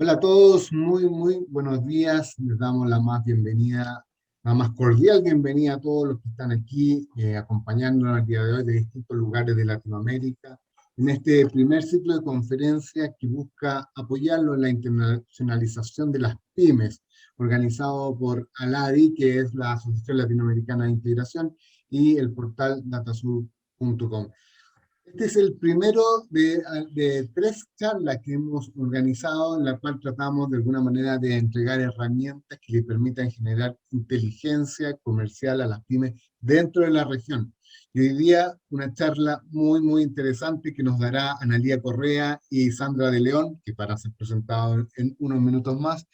Hola a todos, muy buenos días. Les damos la más bienvenida, la más cordial bienvenida a todos los que están aquí acompañándonos el día de hoy de distintos lugares de Latinoamérica en este primer ciclo de conferencias que busca apoyarlo en la internacionalización de las pymes, organizado por ALADI, que es la Asociación Latinoamericana de Integración, y el portal datasur.com. Este es el primero de tres charlas que hemos organizado en la cual tratamos de alguna manera de entregar herramientas que le permitan generar inteligencia comercial a las pymes dentro de la región. Y hoy día una charla muy interesante que nos dará Analía Correa y Sandra de León, que van a ser presentados en unos minutos más,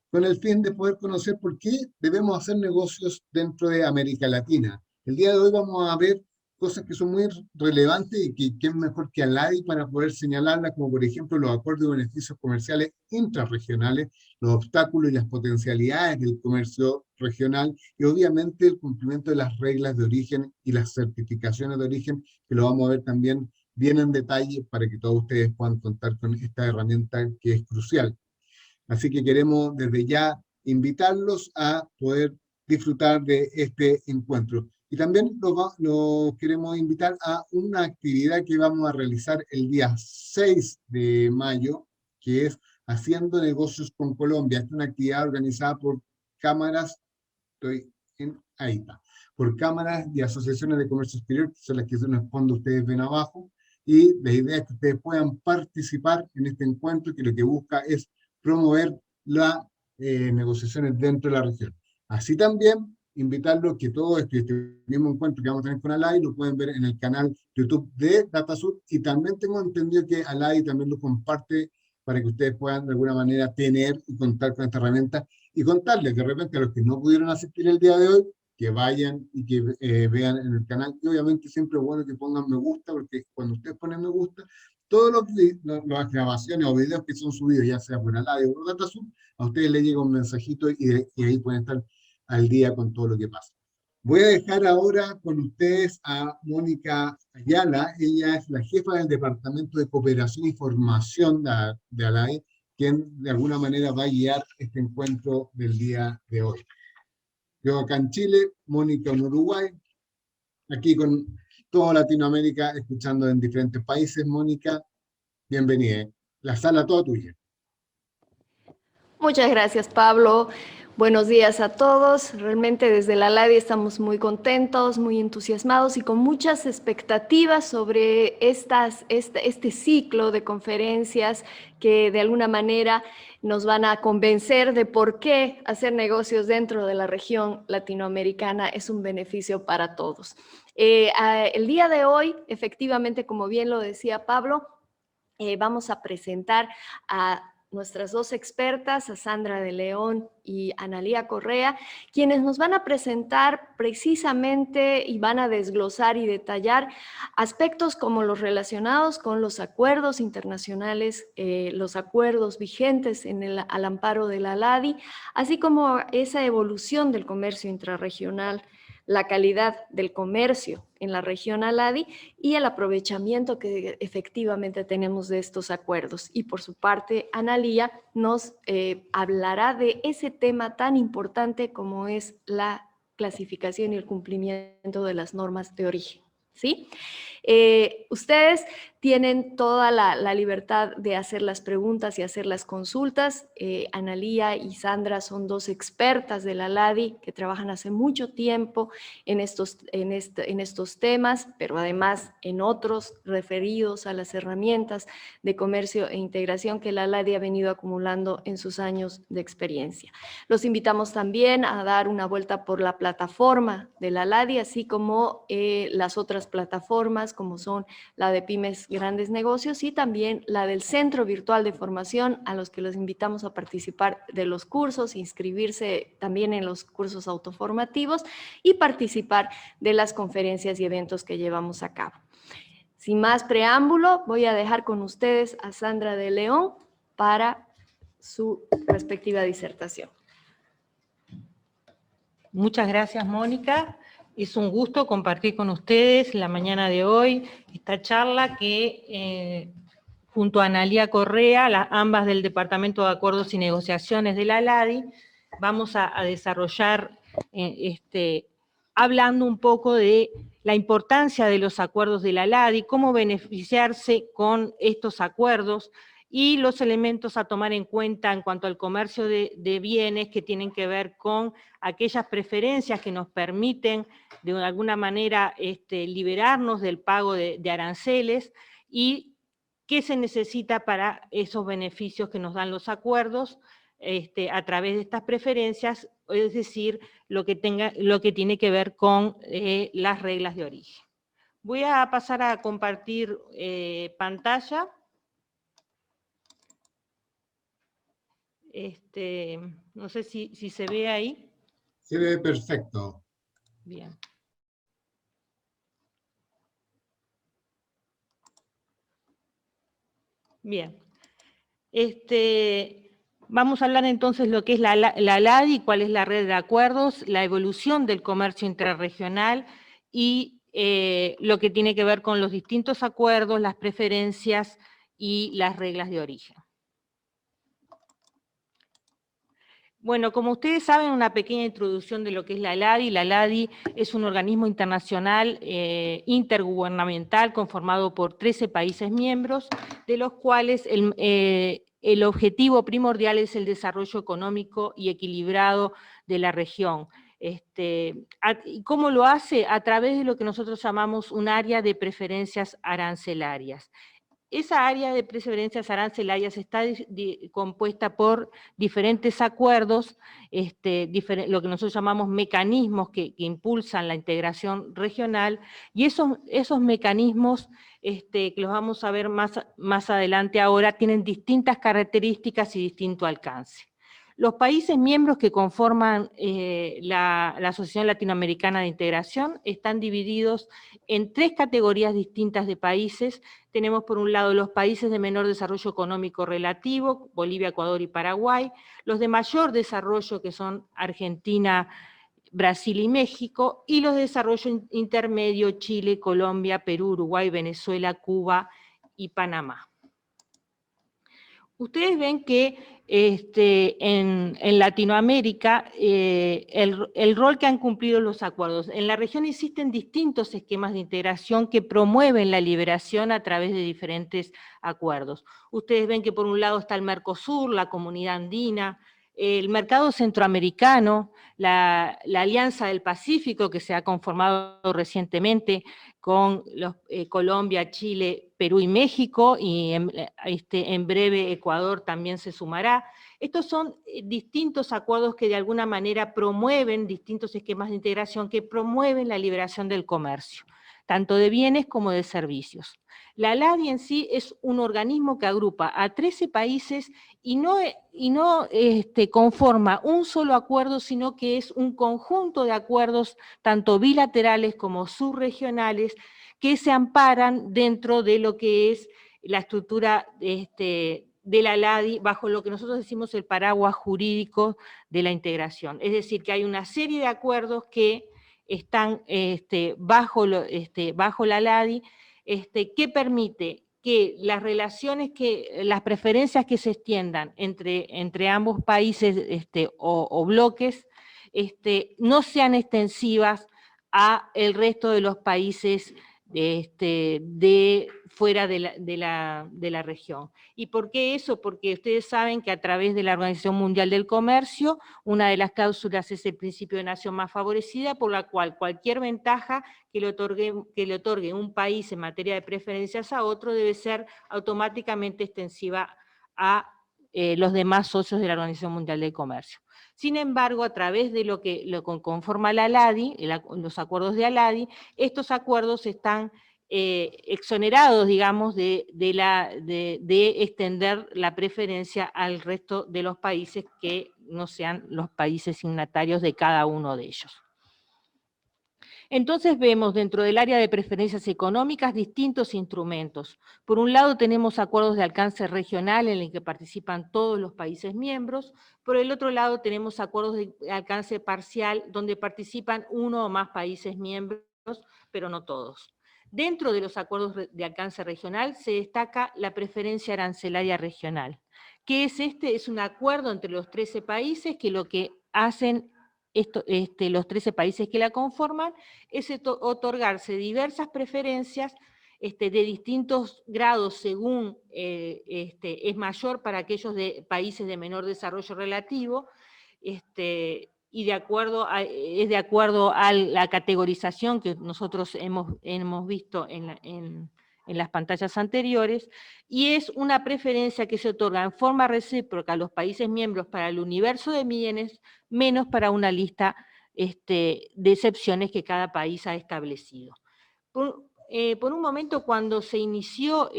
con el fin de poder conocer por qué debemos hacer negocios dentro de América Latina. El día de hoy vamos a ver cosas que son muy relevantes y que es mejor que ALADI para poder señalarlas, como por ejemplo los acuerdos de beneficios comerciales intrarregionales, los obstáculos y las potencialidades del comercio regional y obviamente el cumplimiento de las reglas de origen y las certificaciones de origen, que lo vamos a ver también bien en detalle para que todos ustedes puedan contar con esta herramienta que es crucial. Así que queremos desde ya invitarlos a poder disfrutar de este encuentro. Y también los queremos invitar a una actividad que vamos a realizar el día 6 de mayo, que es Haciendo Negocios con Colombia. Esta es una actividad organizada por cámaras, estoy en AIPA, por cámaras y asociaciones de comercio exterior, que son las que en el fondo ustedes ven abajo. Y la idea es que ustedes puedan participar en este encuentro que lo que busca es promover las negociaciones dentro de la región. Así también invitarlos que todo este mismo encuentro que vamos a tener con Alai lo pueden ver en el canal YouTube de Datasur, y también tengo entendido que Alai también lo comparte para que ustedes puedan de alguna manera tener y contar con esta herramienta y contarles de repente a los que no pudieron asistir el día de hoy que vayan y que vean en el canal. Y obviamente siempre es bueno que pongan me gusta, porque cuando ustedes ponen me gusta, todas las grabaciones o videos que son subidos, ya sea por Aladio o por DataSub, a ustedes les llega un mensajito y ahí pueden estar al día con todo lo que pasa. Voy a dejar ahora con ustedes a Mónica Ayala. Ella es la jefa del Departamento de Cooperación y Formación de ALAE, quien de alguna manera va a guiar este encuentro del día de hoy. Yo acá en Chile, Mónica en Uruguay, aquí con toda Latinoamérica, escuchando en diferentes países. Mónica, bienvenida. La sala toda tuya. Muchas gracias, Pablo. Buenos días a todos. Realmente desde la LADI estamos muy contentos, muy entusiasmados y con muchas expectativas sobre este ciclo de conferencias que de alguna manera nos van a convencer de por qué hacer negocios dentro de la región latinoamericana es un beneficio para todos. El día de hoy, efectivamente, como bien lo decía Pablo, vamos a presentar a nuestras dos expertas, a Sandra de León y Analía Correa, quienes nos van a presentar precisamente y van a desglosar y detallar aspectos como los relacionados con los acuerdos internacionales, los acuerdos vigentes al amparo de la LADI, así como esa evolución del comercio intrarregional, la calidad del comercio en la región ALADI y el aprovechamiento que efectivamente tenemos de estos acuerdos. Y por su parte, Analía nos hablará de ese tema tan importante como es la clasificación y el cumplimiento de las normas de origen. ¿Sí? Ustedes tienen toda la libertad de hacer las preguntas y hacer las consultas. Analía y Sandra son dos expertas de la LADI que trabajan hace mucho tiempo en estos temas, pero además en otros referidos a las herramientas de comercio e integración que la LADI ha venido acumulando en sus años de experiencia. Los invitamos también a dar una vuelta por la plataforma de la LADI, así como las otras plataformas como son la de Pymes Grandes Negocios y también la del Centro Virtual de Formación, a los que los invitamos a participar de los cursos, inscribirse también en los cursos autoformativos y participar de las conferencias y eventos que llevamos a cabo. Sin más preámbulo, voy a dejar con ustedes a Sandra de León para su respectiva disertación. Muchas gracias, Mónica. Es un gusto compartir con ustedes la mañana de hoy esta charla que junto a Analía Correa, ambas del Departamento de Acuerdos y Negociaciones de la ALADI, vamos a desarrollar hablando un poco de la importancia de los acuerdos de la ALADI, cómo beneficiarse con estos acuerdos y los elementos a tomar en cuenta en cuanto al comercio de bienes que tienen que ver con aquellas preferencias que nos permiten de alguna manera liberarnos del pago de aranceles y qué se necesita para esos beneficios que nos dan los acuerdos a través de estas preferencias, es decir, lo que tiene que ver con las reglas de origen. Voy a pasar a compartir pantalla. No sé si se ve ahí. Se ve perfecto. Bien. Bien. Vamos a hablar entonces lo que es la ALADI, cuál es la red de acuerdos, la evolución del comercio intrarregional y lo que tiene que ver con los distintos acuerdos, las preferencias y las reglas de origen. Bueno, como ustedes saben, una pequeña introducción de lo que es la ALADI. La ALADI es un organismo internacional intergubernamental conformado por 13 países miembros, de los cuales el objetivo primordial es el desarrollo económico y equilibrado de la región. ¿Cómo lo hace? A través de lo que nosotros llamamos un área de preferencias arancelarias. Esa área de preferencias arancelarias está compuesta por diferentes acuerdos, lo que nosotros llamamos mecanismos que impulsan la integración regional, y esos mecanismos, que los vamos a ver más adelante ahora, tienen distintas características y distinto alcance. Los países miembros que conforman la Asociación Latinoamericana de Integración están divididos en 3 categorías distintas de países. Tenemos por un lado los países de menor desarrollo económico relativo, Bolivia, Ecuador y Paraguay, los de mayor desarrollo que son Argentina, Brasil y México, y los de desarrollo intermedio, Chile, Colombia, Perú, Uruguay, Venezuela, Cuba y Panamá. Ustedes ven que en Latinoamérica el rol que han cumplido los acuerdos. En la región existen distintos esquemas de integración que promueven la liberación a través de diferentes acuerdos. Ustedes ven que por un lado está el Mercosur, la Comunidad Andina, el mercado centroamericano, la Alianza del Pacífico, que se ha conformado recientemente con Colombia, Chile, Perú y México, y en breve Ecuador también se sumará. Estos son distintos acuerdos que de alguna manera promueven distintos esquemas de integración que promueven la liberación del comercio, tanto de bienes como de servicios. La ALADI en sí es un organismo que agrupa a 13 países y no conforma un solo acuerdo, sino que es un conjunto de acuerdos, tanto bilaterales como subregionales, que se amparan dentro de lo que es la estructura de la ALADI, bajo lo que nosotros decimos el paraguas jurídico de la integración. Es decir, que hay una serie de acuerdos que están bajo la ALADI, que permite que las relaciones, las preferencias que se extiendan entre ambos países o bloques no sean extensivas a el resto de los países de fuera de la región. ¿Y por qué eso? Porque ustedes saben que a través de la Organización Mundial del Comercio, una de las cláusulas es el principio de nación más favorecida, por la cual cualquier ventaja que le otorgue un país en materia de preferencias a otro debe ser automáticamente extensiva a los demás socios de la Organización Mundial del Comercio. Sin embargo, a través de lo que conforma la ALADI, los acuerdos de ALADI, estos acuerdos están exonerados, digamos, de extender la preferencia al resto de los países que no sean los países signatarios de cada uno de ellos. Entonces vemos dentro del área de preferencias económicas distintos instrumentos. Por un lado tenemos acuerdos de alcance regional en el que participan todos los países miembros, por el otro lado tenemos acuerdos de alcance parcial donde participan uno o más países miembros, pero no todos. Dentro de los acuerdos de alcance regional se destaca la preferencia arancelaria regional. ¿Qué es este? Es un acuerdo entre los 13 países que lo que hacen los 13 países que la conforman es otorgarse diversas preferencias de distintos grados según es mayor para aquellos países de menor desarrollo relativo, y es de acuerdo a la categorización que nosotros hemos visto en las pantallas anteriores, y es una preferencia que se otorga en forma recíproca a los países miembros para el universo de bienes, menos para una lista de excepciones que cada país ha establecido. Por un momento, cuando se inició,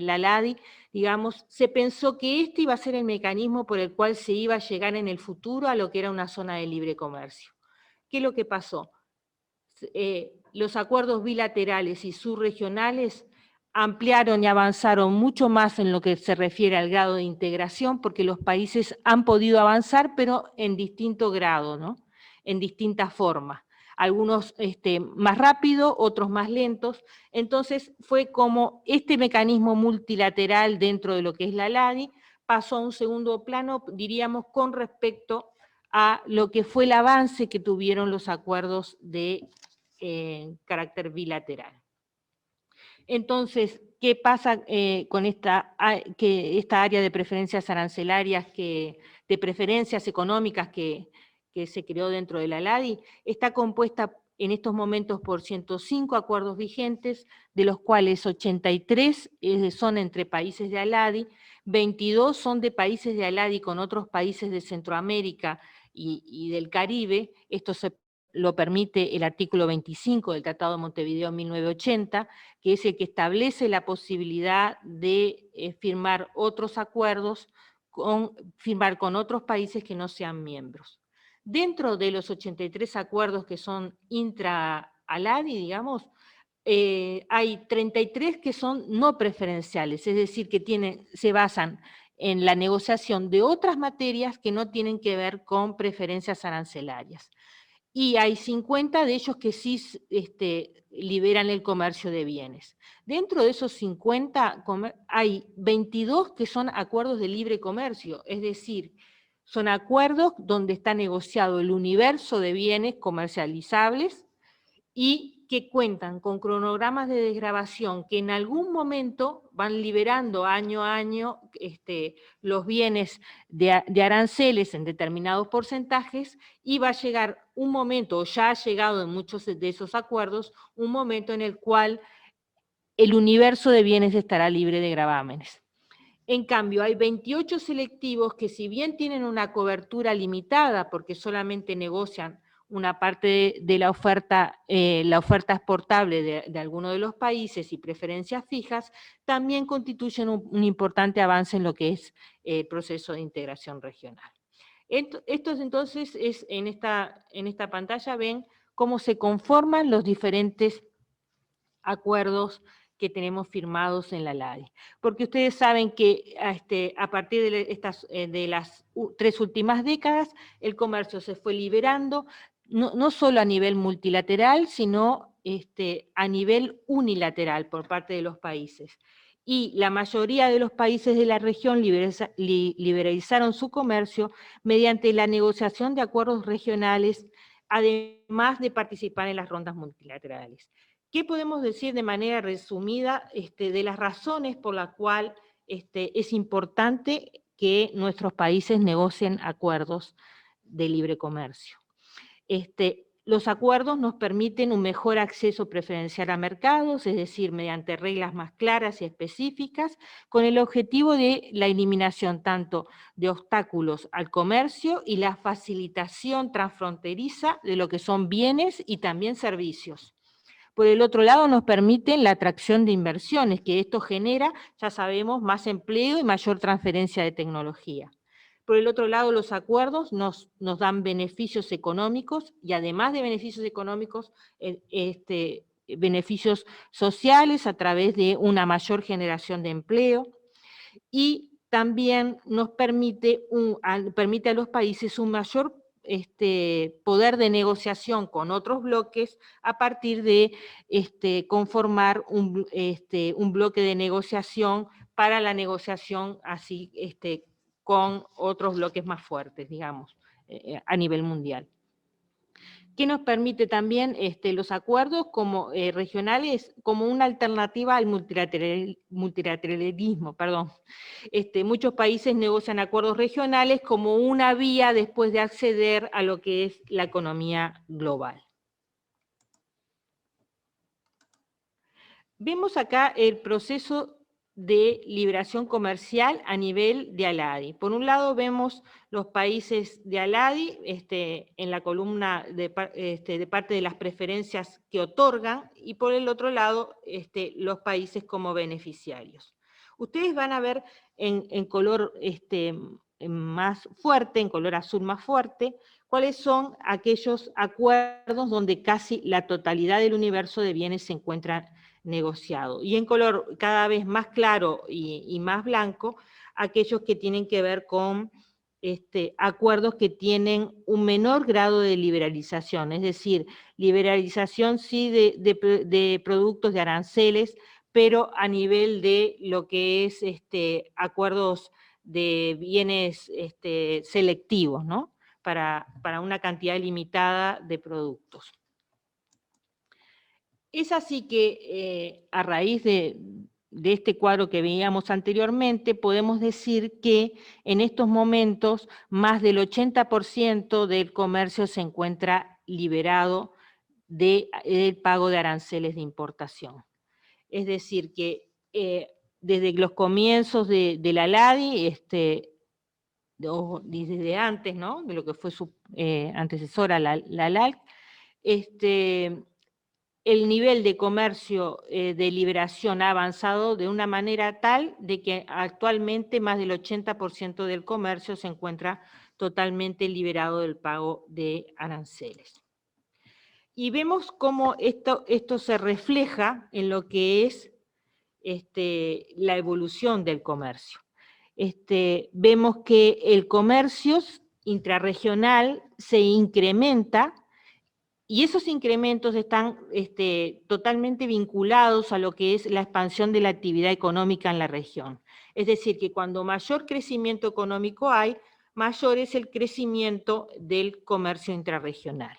la LADI, digamos, se pensó que este iba a ser el mecanismo por el cual se iba a llegar en el futuro a lo que era una zona de libre comercio. ¿Qué es lo que pasó? Los acuerdos bilaterales y subregionales ampliaron y avanzaron mucho más en lo que se refiere al grado de integración, porque los países han podido avanzar, pero en distinto grado, ¿no? En distintas formas. Algunos más rápido, otros más lentos. Entonces fue como este mecanismo multilateral dentro de lo que es la LADI pasó a un segundo plano, diríamos, con respecto a lo que fue el avance que tuvieron los acuerdos de carácter bilateral. Entonces, ¿qué pasa con esta área de preferencias arancelarias, de preferencias económicas que se creó dentro de la LADI? Está compuesta en estos momentos por 105 acuerdos vigentes, de los cuales 83 son entre países de ALADI, 22 son de países de ALADI con otros países de Centroamérica y del Caribe. Esto lo permite el artículo 25 del Tratado de Montevideo 1980, que es el que establece la posibilidad de firmar otros acuerdos, firmar con otros países que no sean miembros. Dentro de los 83 acuerdos que son intra-ALADI, digamos, hay 33 que son no preferenciales, es decir, que se basan en la negociación de otras materias que no tienen que ver con preferencias arancelarias. Y hay 50 de ellos que sí liberan el comercio de bienes. Dentro de esos 50 hay 22 que son acuerdos de libre comercio, es decir, son acuerdos donde está negociado el universo de bienes comercializables y que cuentan con cronogramas de desgravación que en algún momento van liberando año a año los bienes de aranceles en determinados porcentajes, y va a llegar un momento, o ya ha llegado en muchos de esos acuerdos, un momento en el cual el universo de bienes estará libre de gravámenes. En cambio, hay 28 selectivos que, si bien tienen una cobertura limitada porque solamente negocian una parte de la oferta exportable de alguno de los países y preferencias fijas, también constituyen un importante avance en lo que es el proceso de integración regional. Esto entonces es, en esta pantalla ven cómo se conforman los diferentes acuerdos que tenemos firmados en la LADI. Porque ustedes saben que a partir de las 3 últimas décadas, el comercio se fue liberando, no solo a nivel multilateral, sino a nivel unilateral por parte de los países. Y la mayoría de los países de la región liberalizaron su comercio mediante la negociación de acuerdos regionales, además de participar en las rondas multilaterales. ¿Qué podemos decir de manera resumida de las razones por las cuales es importante que nuestros países negocien acuerdos de libre comercio? Los acuerdos nos permiten un mejor acceso preferencial a mercados, es decir, mediante reglas más claras y específicas, con el objetivo de la eliminación tanto de obstáculos al comercio y la facilitación transfronteriza de lo que son bienes y también servicios. Por el otro lado, nos permiten la atracción de inversiones, que esto genera, ya sabemos, más empleo y mayor transferencia de tecnología. Por el otro lado, los acuerdos nos dan beneficios económicos, y además de beneficios económicos, beneficios sociales a través de una mayor generación de empleo, y también nos permite a los países un mayor poder de negociación con otros bloques a partir de conformar un bloque de negociación para la negociación así con otros bloques más fuertes, digamos, a nivel mundial. Que nos permite también los acuerdos como, regionales como una alternativa al multilateralismo. Muchos países negocian acuerdos regionales como una vía después de acceder a lo que es la economía global. Vemos acá el proceso de liberación comercial a nivel de ALADI. Por un lado vemos los países de ALADI en la columna de parte de las preferencias que otorgan, y por el otro lado los países como beneficiarios. Ustedes van a ver en color más fuerte, en color azul más fuerte, cuáles son aquellos acuerdos donde casi la totalidad del universo de bienes se encuentran negociado. Y en color cada vez más claro y más blanco, aquellos que tienen que ver con acuerdos que tienen un menor grado de liberalización, es decir, liberalización sí de productos de aranceles, pero a nivel de lo que es acuerdos de bienes selectivos, ¿no? Para una cantidad limitada de productos. Es así que a raíz de este cuadro que veíamos anteriormente, podemos decir que en estos momentos más del 80% del comercio se encuentra liberado del pago de aranceles de importación. Es decir que desde los comienzos de la ALADI, desde antes, ¿no?, de lo que fue su antecesora, la LALC, el nivel de comercio de liberación ha avanzado de una manera tal de que actualmente más del 80% del comercio se encuentra totalmente liberado del pago de aranceles. Y vemos cómo esto se refleja en lo que es la evolución del comercio. Vemos que el comercio intrarregional se incrementa, y esos incrementos están totalmente vinculados a lo que es la expansión de la actividad económica en la región. Es decir, que cuando mayor crecimiento económico hay, mayor es el crecimiento del comercio intrarregional.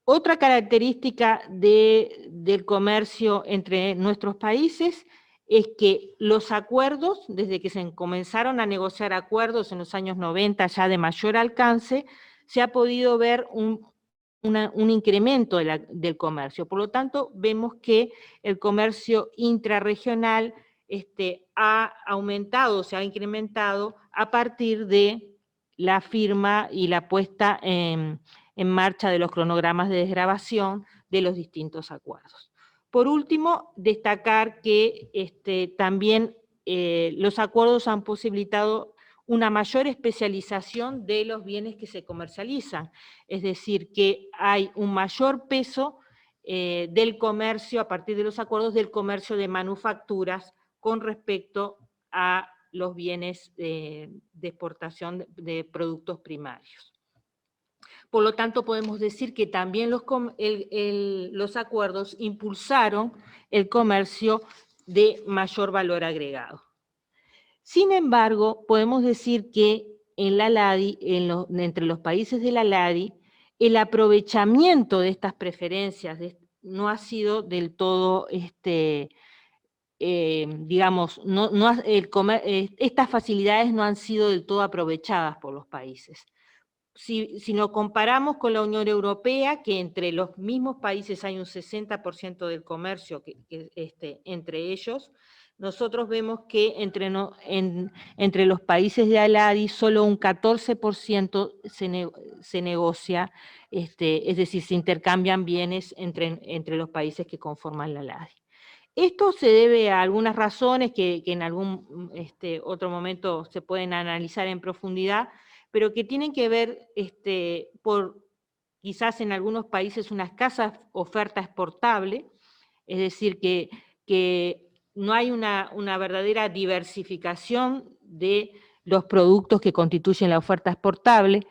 Otra característica del comercio entre nuestros países es que los acuerdos, desde que se comenzaron a negociar acuerdos en los años 90 ya de mayor alcance, se ha podido ver un incremento del comercio. Por lo tanto, vemos que el comercio intrarregional ha aumentado, se ha incrementado a partir de la firma y la puesta en marcha de los cronogramas de desgravación de los distintos acuerdos. Por último, destacar que también los acuerdos han posibilitado una mayor especialización de los bienes que se comercializan, es decir, que hay un mayor peso del comercio, a partir de los acuerdos, del comercio de manufacturas con respecto a los bienes de exportación de productos primarios. Por lo tanto, podemos decir que también los acuerdos impulsaron el comercio de mayor valor agregado. Sin embargo, podemos decir que en la ALADI, entre los países de la ALADI, el aprovechamiento de estas preferencias no ha sido del todo, digamos, estas facilidades no han sido del todo aprovechadas por los países. Si nos comparamos con la Unión Europea, que entre los mismos países hay un 60% del comercio entre ellos, nosotros vemos que entre los países de ALADI solo un 14% se negocia, es decir, se intercambian bienes entre los países que conforman la ALADI. Esto se debe a algunas razones que en algún otro momento se pueden analizar en profundidad, pero que tienen que ver por quizás en algunos países una escasa oferta exportable, es decir, que no hay una verdadera diversificación de los productos que constituyen la oferta exportable.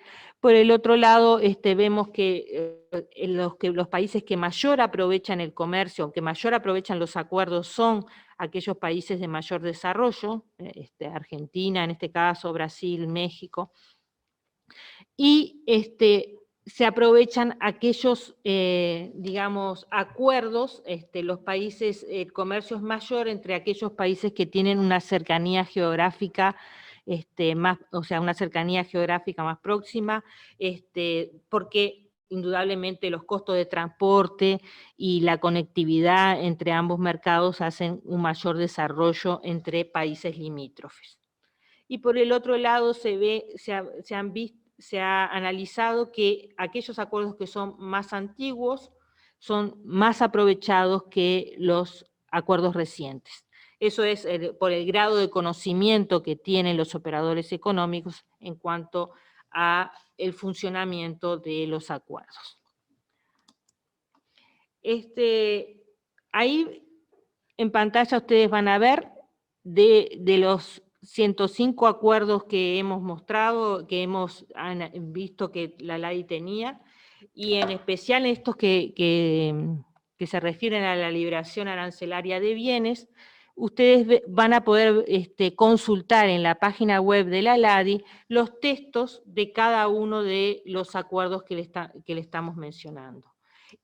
por el otro lado, vemos que los países que mayor aprovechan el comercio, que mayor aprovechan los acuerdos, son aquellos países de mayor desarrollo, Argentina en este caso, Brasil, México, y se aprovechan aquellos, digamos, acuerdos, los países, el comercio es mayor entre aquellos países que tienen una cercanía geográfica más, o sea, una cercanía geográfica más próxima, porque indudablemente los costos de transporte y la conectividad entre ambos mercados hacen un mayor desarrollo entre países limítrofes. Y por el otro lado se ha analizado que aquellos acuerdos que son más antiguos son más aprovechados que los acuerdos recientes. Eso es por el grado de conocimiento que tienen los operadores económicos en cuanto a el funcionamiento de los acuerdos. Ahí en pantalla ustedes van a ver de los 105 acuerdos que hemos mostrado, que hemos visto que la LADI tenía, y en especial estos que se refieren a la liberación arancelaria de bienes, ustedes van a poder consultar en la página web de la LADI los textos de cada uno de los acuerdos que le estamos mencionando.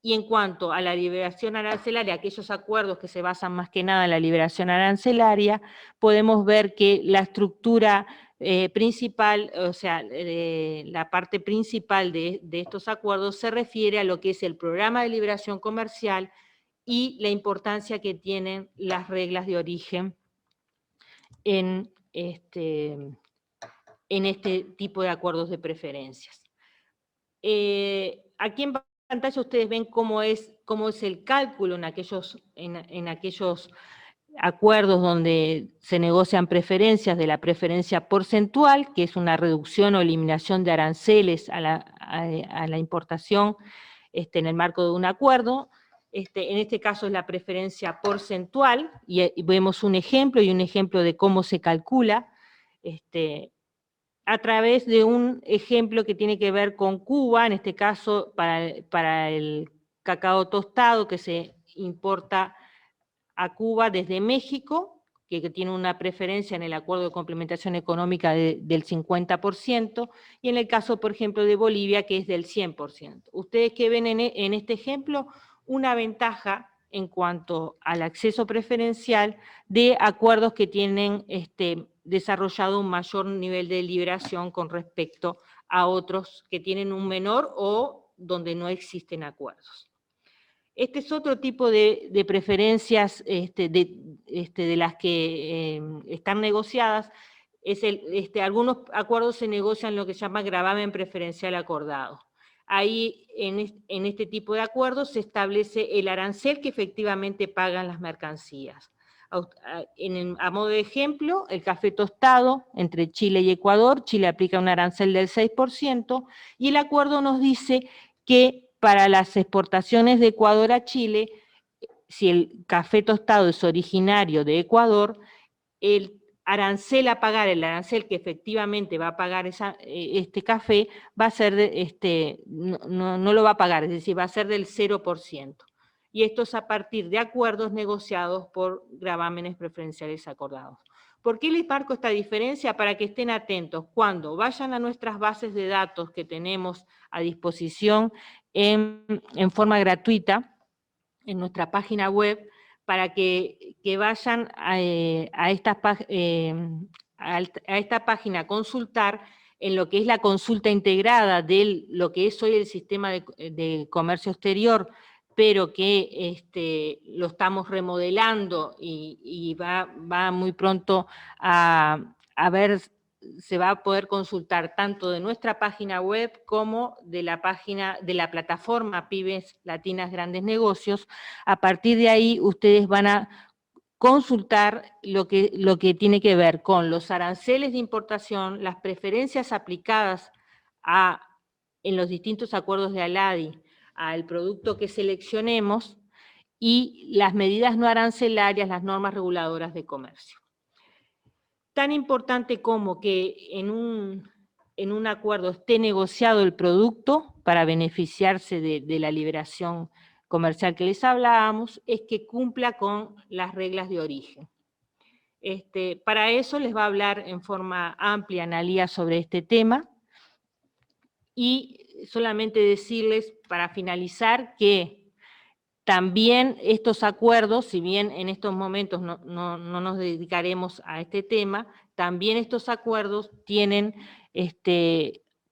Y en cuanto a la liberación arancelaria, aquellos acuerdos que se basan más que nada en la liberación arancelaria, podemos ver que la estructura principal, o sea, la parte principal de estos acuerdos se refiere a lo que es el programa de liberación comercial y la importancia que tienen las reglas de origen en este tipo de acuerdos de preferencias. Aquí en pantalla ustedes ven cómo es el cálculo en aquellos acuerdos donde se negocian preferencias, de la preferencia porcentual, que es una reducción o eliminación de aranceles a la importación en el marco de un acuerdo. En este caso es la preferencia porcentual, y vemos un ejemplo de cómo se calcula, a través de un ejemplo que tiene que ver con Cuba, en este caso para el cacao tostado que se importa a Cuba desde México, que tiene una preferencia en el acuerdo de complementación económica del 50%, y en el caso, por ejemplo, de Bolivia, que es del 100%. Ustedes que ven en este ejemplo una ventaja en cuanto al acceso preferencial de acuerdos que tienen desarrollado un mayor nivel de liberación con respecto a otros que tienen un menor o donde no existen acuerdos. Este es otro tipo de preferencias de las que están negociadas. Algunos acuerdos se negocian lo que se llama gravamen preferencial acordado. Ahí, en este tipo de acuerdos, se establece el arancel que efectivamente pagan las mercancías. A modo de ejemplo, el café tostado entre Chile y Ecuador, Chile aplica un arancel del 6%, y el acuerdo nos dice que para las exportaciones de Ecuador a Chile, si el café tostado es originario de Ecuador, el arancel a pagar, el arancel que efectivamente va a pagar este café, va a ser no lo va a pagar, es decir, va a ser del 0%. Y esto es a partir de acuerdos negociados por gravámenes preferenciales acordados. ¿Por qué les marco esta diferencia? Para que estén atentos. Cuando vayan a nuestras bases de datos que tenemos a disposición en forma gratuita, en nuestra página web, para que vayan a esta página a consultar en lo que es la consulta integrada de lo que es hoy el sistema de comercio exterior, pero que lo estamos remodelando y va muy pronto a ver, se va a poder consultar tanto de nuestra página web como de la plataforma Pymes Latinas Grandes Negocios. A partir de ahí ustedes van a consultar lo que tiene que ver con los aranceles de importación, las preferencias aplicadas en los distintos acuerdos de ALADI al producto que seleccionemos y las medidas no arancelarias, las normas reguladoras de comercio. Tan importante como que en en un acuerdo esté negociado el producto para beneficiarse de la liberación comercial que les hablábamos, es que cumpla con las reglas de origen. Para eso les va a hablar en forma amplia Analía sobre este tema, y solamente decirles, para finalizar, que también estos acuerdos, si bien en estos momentos no nos dedicaremos a este tema, también estos acuerdos tienen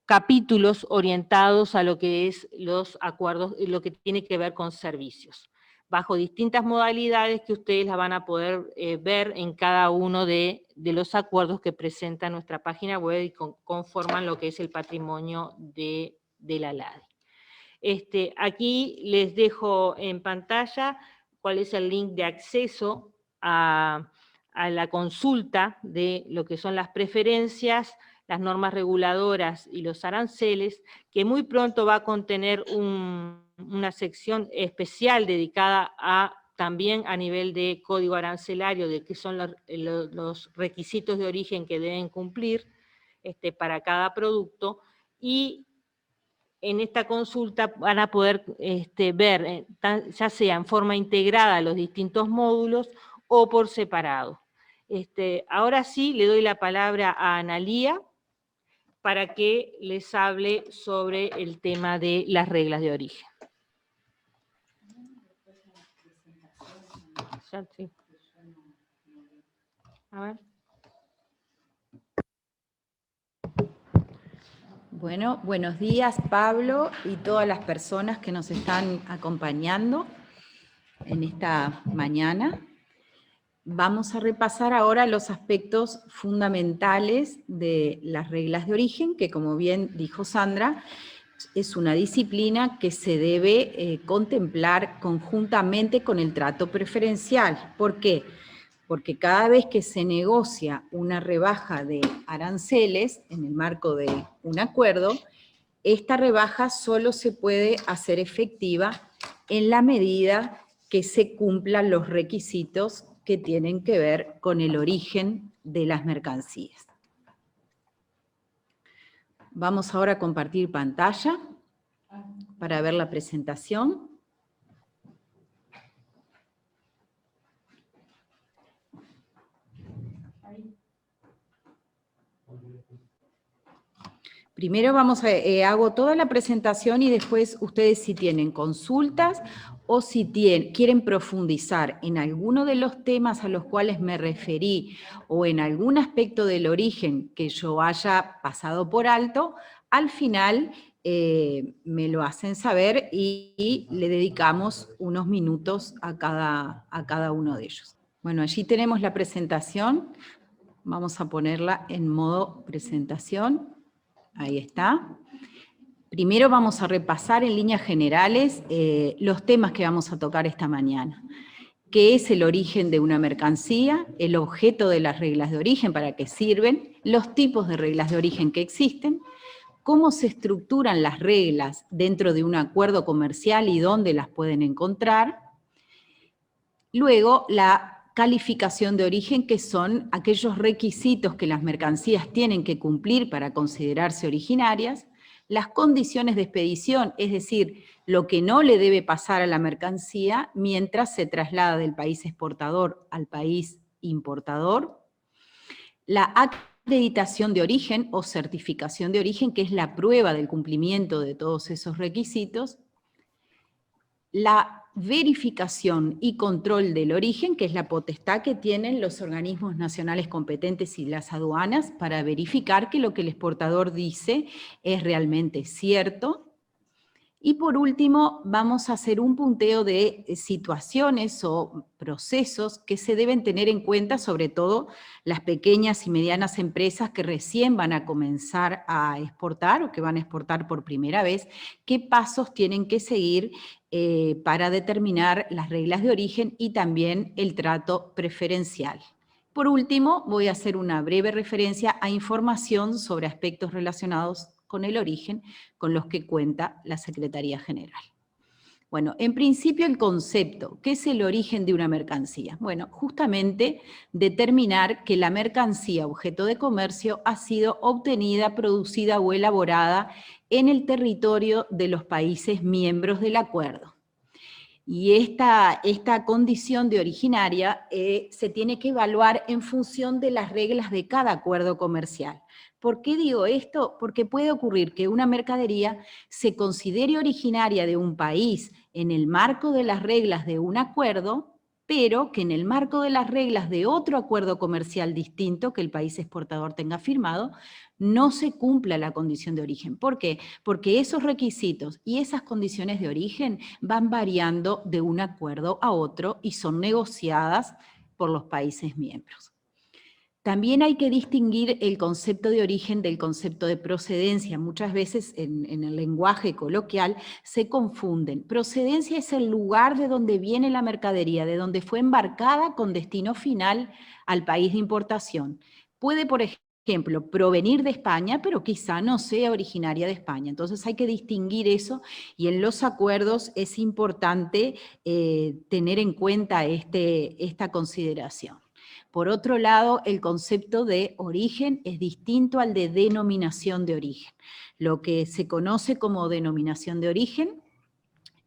capítulos orientados a lo que es los acuerdos, lo que tiene que ver con servicios, bajo distintas modalidades que ustedes la van a poder ver en cada uno de los acuerdos que presenta nuestra página web y conforman lo que es el patrimonio de la LADI. Aquí les dejo en pantalla cuál es el link de acceso a la consulta de lo que son las preferencias, las normas reguladoras y los aranceles, que muy pronto va a contener una sección especial dedicada también a nivel de código arancelario, de qué son los requisitos de origen que deben cumplir para cada producto, y en esta consulta van a poder ver, ya sea en forma integrada, los distintos módulos o por separado. Ahora sí, le doy la palabra a Analía para que les hable sobre el tema de las reglas de origen. Ya, sí. A ver. Bueno, buenos días Pablo y todas las personas que nos están acompañando en esta mañana. Vamos a repasar ahora los aspectos fundamentales de las reglas de origen, que como bien dijo Sandra, es una disciplina que se debe contemplar conjuntamente con el trato preferencial. ¿Por qué? Porque cada vez que se negocia una rebaja de aranceles en el marco de un acuerdo, esta rebaja solo se puede hacer efectiva en la medida que se cumplan los requisitos que tienen que ver con el origen de las mercancías. Vamos ahora a compartir pantalla para ver la presentación. Primero hago toda la presentación y después ustedes si tienen consultas o si quieren profundizar en alguno de los temas a los cuales me referí o en algún aspecto del origen que yo haya pasado por alto, al final me lo hacen saber y le dedicamos unos minutos a cada uno de ellos. Bueno, allí tenemos la presentación. Vamos a ponerla en modo presentación. Ahí está. Primero vamos a repasar en líneas generales los temas que vamos a tocar esta mañana. ¿Qué es el origen de una mercancía? El objeto de las reglas de origen, para qué sirven, los tipos de reglas de origen que existen, cómo se estructuran las reglas dentro de un acuerdo comercial y dónde las pueden encontrar. Luego, la calificación de origen, que son aquellos requisitos que las mercancías tienen que cumplir para considerarse originarias, las condiciones de expedición, es decir, lo que no le debe pasar a la mercancía mientras se traslada del país exportador al país importador, la acreditación de origen o certificación de origen, que es la prueba del cumplimiento de todos esos requisitos, la verificación y control del origen, que es la potestad que tienen los organismos nacionales competentes y las aduanas para verificar que lo que el exportador dice es realmente cierto. Y por último, vamos a hacer un punteo de situaciones o procesos que se deben tener en cuenta, sobre todo las pequeñas y medianas empresas que recién van a comenzar a exportar o que van a exportar por primera vez, qué pasos tienen que seguir para determinar las reglas de origen y también el trato preferencial. Por último, voy a hacer una breve referencia a información sobre aspectos relacionados con el origen, con los que cuenta la Secretaría General. Bueno, en principio el concepto, ¿qué es el origen de una mercancía? Bueno, justamente determinar que la mercancía objeto de comercio ha sido obtenida, producida o elaborada en el territorio de los países miembros del acuerdo. Y esta condición de originaria se tiene que evaluar en función de las reglas de cada acuerdo comercial. ¿Por qué digo esto? Porque puede ocurrir que una mercadería se considere originaria de un país en el marco de las reglas de un acuerdo, pero que en el marco de las reglas de otro acuerdo comercial distinto que el país exportador tenga firmado, no se cumpla la condición de origen. ¿Por qué? Porque esos requisitos y esas condiciones de origen van variando de un acuerdo a otro y son negociadas por los países miembros. También hay que distinguir el concepto de origen del concepto de procedencia. Muchas veces en el lenguaje coloquial se confunden. Procedencia es el lugar de donde viene la mercadería, de donde fue embarcada con destino final al país de importación. Puede, por ejemplo, provenir de España, pero quizá no sea originaria de España. Entonces hay que distinguir eso y en los acuerdos es importante tener en cuenta esta consideración. Por otro lado, el concepto de origen es distinto al de denominación de origen. Lo que se conoce como denominación de origen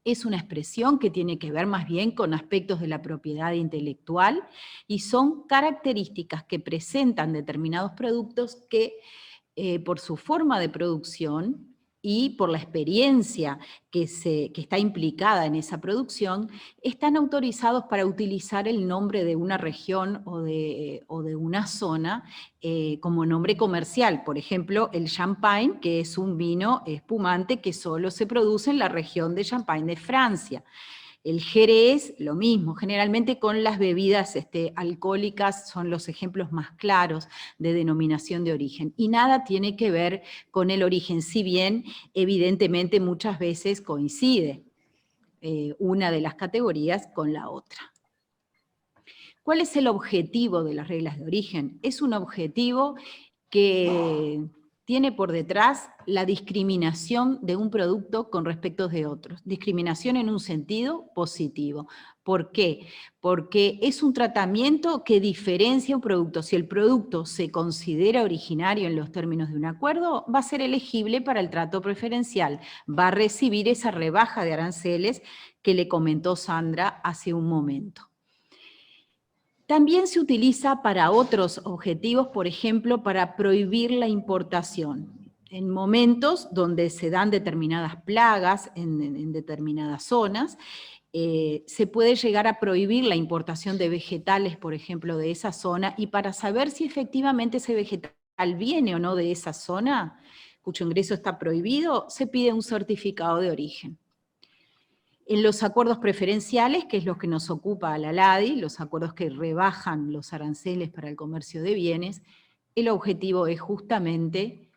es una expresión que tiene que ver más bien con aspectos de la propiedad intelectual y son características que presentan determinados productos que por su forma de producción y por la experiencia que está implicada en esa producción, están autorizados para utilizar el nombre de una región o de una zona como nombre comercial. Por ejemplo, el champagne, que es un vino espumante que solo se produce en la región de Champagne de Francia. El Jerez, lo mismo, generalmente con las bebidas alcohólicas son los ejemplos más claros de denominación de origen. Y nada tiene que ver con el origen, si bien evidentemente muchas veces coincide una de las categorías con la otra. ¿Cuál es el objetivo de las reglas de origen? Es un objetivo que tiene por detrás la discriminación de un producto con respecto de otros. Discriminación en un sentido positivo. ¿Por qué? Porque es un tratamiento que diferencia un producto. Si el producto se considera originario en los términos de un acuerdo, va a ser elegible para el trato preferencial. Va a recibir esa rebaja de aranceles que le comentó Sandra hace un momento. También se utiliza para otros objetivos, por ejemplo, para prohibir la importación. En momentos donde se dan determinadas plagas en determinadas zonas, se puede llegar a prohibir la importación de vegetales, por ejemplo, de esa zona, y para saber si efectivamente ese vegetal viene o no de esa zona, cuyo ingreso está prohibido, se pide un certificado de origen. En los acuerdos preferenciales, que es lo que nos ocupa a la LADI, los acuerdos que rebajan los aranceles para el comercio de bienes, el objetivo es justamente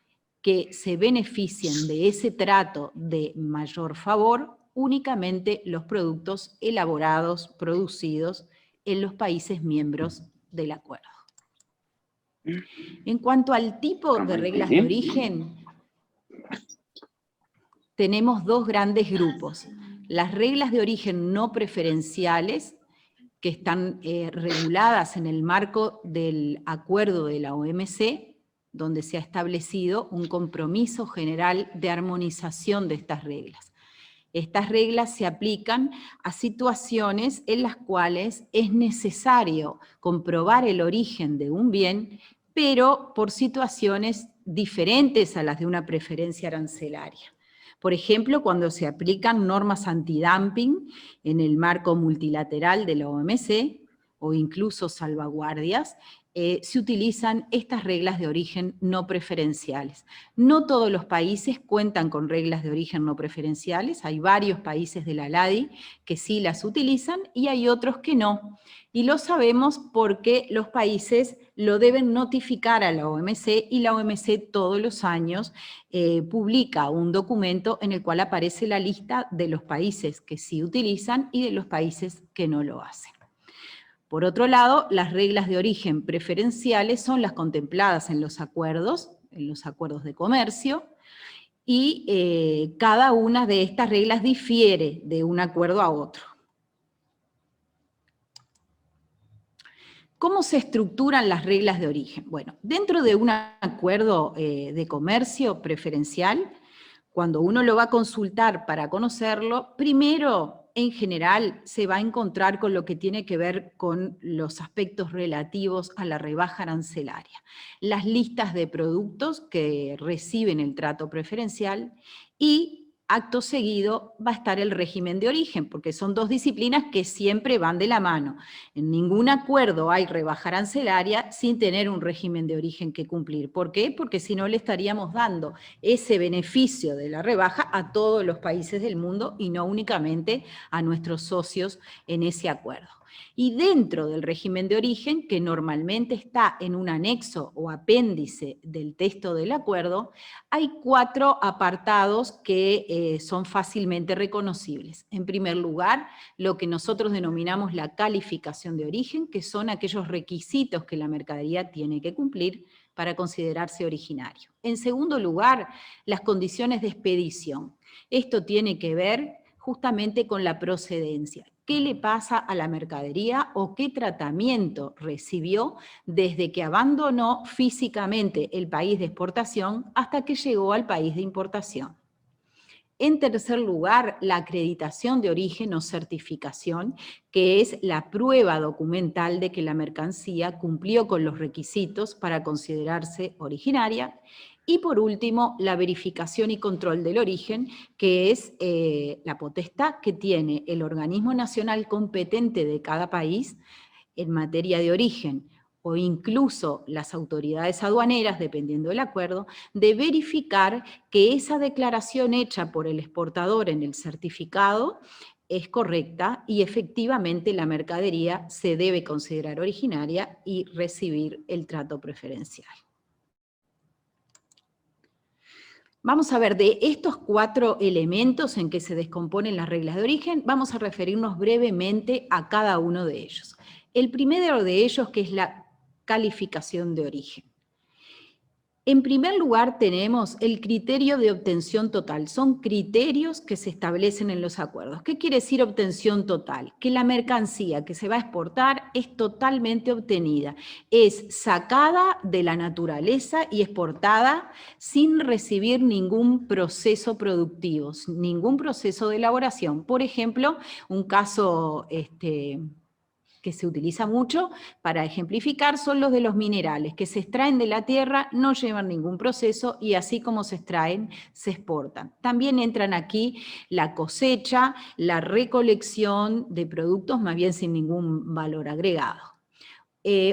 que se beneficien de ese trato de mayor favor únicamente los productos elaborados, producidos en los países miembros del acuerdo. En cuanto al tipo de reglas de origen, tenemos dos grandes grupos. Las reglas de origen no preferenciales, que están reguladas en el marco del acuerdo de la OMC, donde se ha establecido un compromiso general de armonización de estas reglas. Estas reglas se aplican a situaciones en las cuales es necesario comprobar el origen de un bien, pero por situaciones diferentes a las de una preferencia arancelaria. Por ejemplo, cuando se aplican normas antidumping en el marco multilateral de la OMC, o incluso salvaguardias, se utilizan estas reglas de origen no preferenciales. No todos los países cuentan con reglas de origen no preferenciales, hay varios países de la LADI que sí las utilizan y hay otros que no. Y lo sabemos porque los países lo deben notificar a la OMC y la OMC todos los años publica un documento en el cual aparece la lista de los países que sí utilizan y de los países que no lo hacen. Por otro lado, las reglas de origen preferenciales son las contempladas en los acuerdos de comercio, y cada una de estas reglas difiere de un acuerdo a otro. ¿Cómo se estructuran las reglas de origen? Bueno, dentro de un acuerdo de comercio preferencial, cuando uno lo va a consultar para conocerlo, primero, en general, se va a encontrar con lo que tiene que ver con los aspectos relativos a la rebaja arancelaria, las listas de productos que reciben el trato preferencial y acto seguido va a estar el régimen de origen, porque son dos disciplinas que siempre van de la mano. En ningún acuerdo hay rebaja arancelaria sin tener un régimen de origen que cumplir. ¿Por qué? Porque si no le estaríamos dando ese beneficio de la rebaja a todos los países del mundo y no únicamente a nuestros socios en ese acuerdo. Y dentro del régimen de origen, que normalmente está en un anexo o apéndice del texto del acuerdo, hay 4 apartados que son fácilmente reconocibles. En primer lugar, lo que nosotros denominamos la calificación de origen, que son aquellos requisitos que la mercadería tiene que cumplir para considerarse originario. En segundo lugar, las condiciones de expedición. Esto tiene que ver justamente con la procedencia. ¿Qué le pasa a la mercadería o qué tratamiento recibió desde que abandonó físicamente el país de exportación hasta que llegó al país de importación? En tercer lugar, la acreditación de origen o certificación, que es la prueba documental de que la mercancía cumplió con los requisitos para considerarse originaria. Y por último, la verificación y control del origen, que es la potestad que tiene el organismo nacional competente de cada país en materia de origen, o incluso las autoridades aduaneras, dependiendo del acuerdo, de verificar que esa declaración hecha por el exportador en el certificado es correcta y efectivamente la mercadería se debe considerar originaria y recibir el trato preferencial. Vamos a ver, de estos 4 elementos en que se descomponen las reglas de origen, vamos a referirnos brevemente a cada uno de ellos. El primero de ellos, que es la calificación de origen. En primer lugar tenemos el criterio de obtención total. Son criterios que se establecen en los acuerdos. ¿Qué quiere decir obtención total? Que la mercancía que se va a exportar es totalmente obtenida. Es sacada de la naturaleza y exportada sin recibir ningún proceso productivo, ningún proceso de elaboración. Por ejemplo, un caso que se utiliza mucho para ejemplificar son los de los minerales, que se extraen de la tierra, no llevan ningún proceso y así como se extraen, se exportan. También entran aquí la cosecha, la recolección de productos más bien sin ningún valor agregado.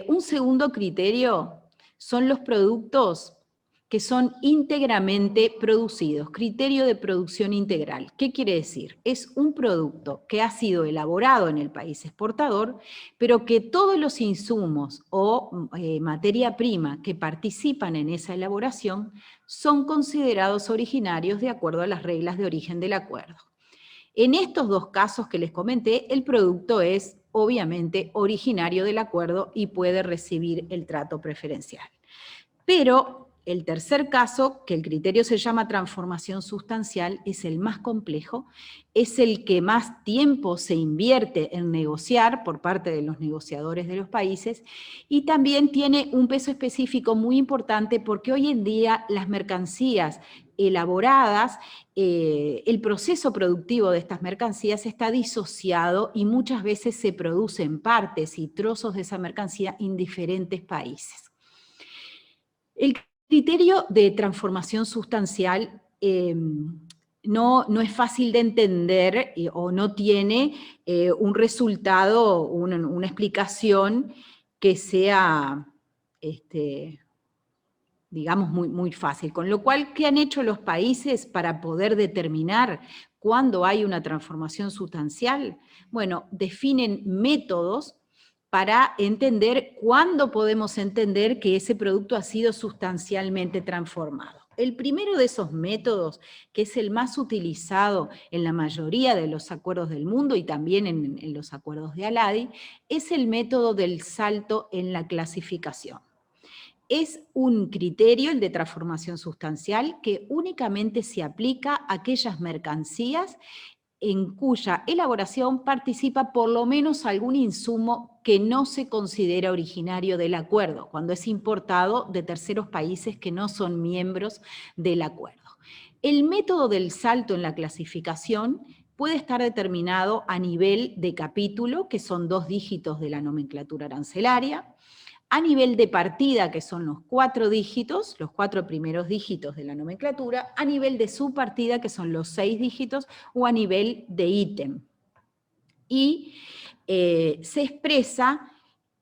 Un segundo criterio son los productos que son íntegramente producidos, criterio de producción integral. ¿Qué quiere decir? Es un producto que ha sido elaborado en el país exportador, pero que todos los insumos o materia prima que participan en esa elaboración son considerados originarios de acuerdo a las reglas de origen del acuerdo. En estos 2 casos que les comenté, el producto es obviamente originario del acuerdo y puede recibir el trato preferencial. Pero el tercer caso, que el criterio se llama transformación sustancial, es el más complejo, es el que más tiempo se invierte en negociar por parte de los negociadores de los países y también tiene un peso específico muy importante porque hoy en día las mercancías elaboradas, el proceso productivo de estas mercancías está disociado y muchas veces se producen partes y trozos de esa mercancía en diferentes países. El criterio de transformación sustancial no es fácil de entender o no tiene un resultado, una explicación que sea, digamos, muy fácil. Con lo cual, ¿qué han hecho los países para poder determinar cuándo hay una transformación sustancial? Bueno, definen métodos para entender cuándo podemos entender que ese producto ha sido sustancialmente transformado. El primero de esos métodos, que es el más utilizado en la mayoría de los acuerdos del mundo y también en los acuerdos de Aladi, es el método del salto en la clasificación. Es un criterio, el de transformación sustancial, que únicamente se aplica a aquellas mercancías en cuya elaboración participa por lo menos algún insumo que no se considera originario del acuerdo, cuando es importado de terceros países que no son miembros del acuerdo. El método del salto en la clasificación puede estar determinado a nivel de capítulo, que son 2 dígitos de la nomenclatura arancelaria, a nivel de partida, que son los 4 dígitos, los 4 primeros dígitos de la nomenclatura, a nivel de subpartida, que son los 6 dígitos, o a nivel de ítem. Y se expresa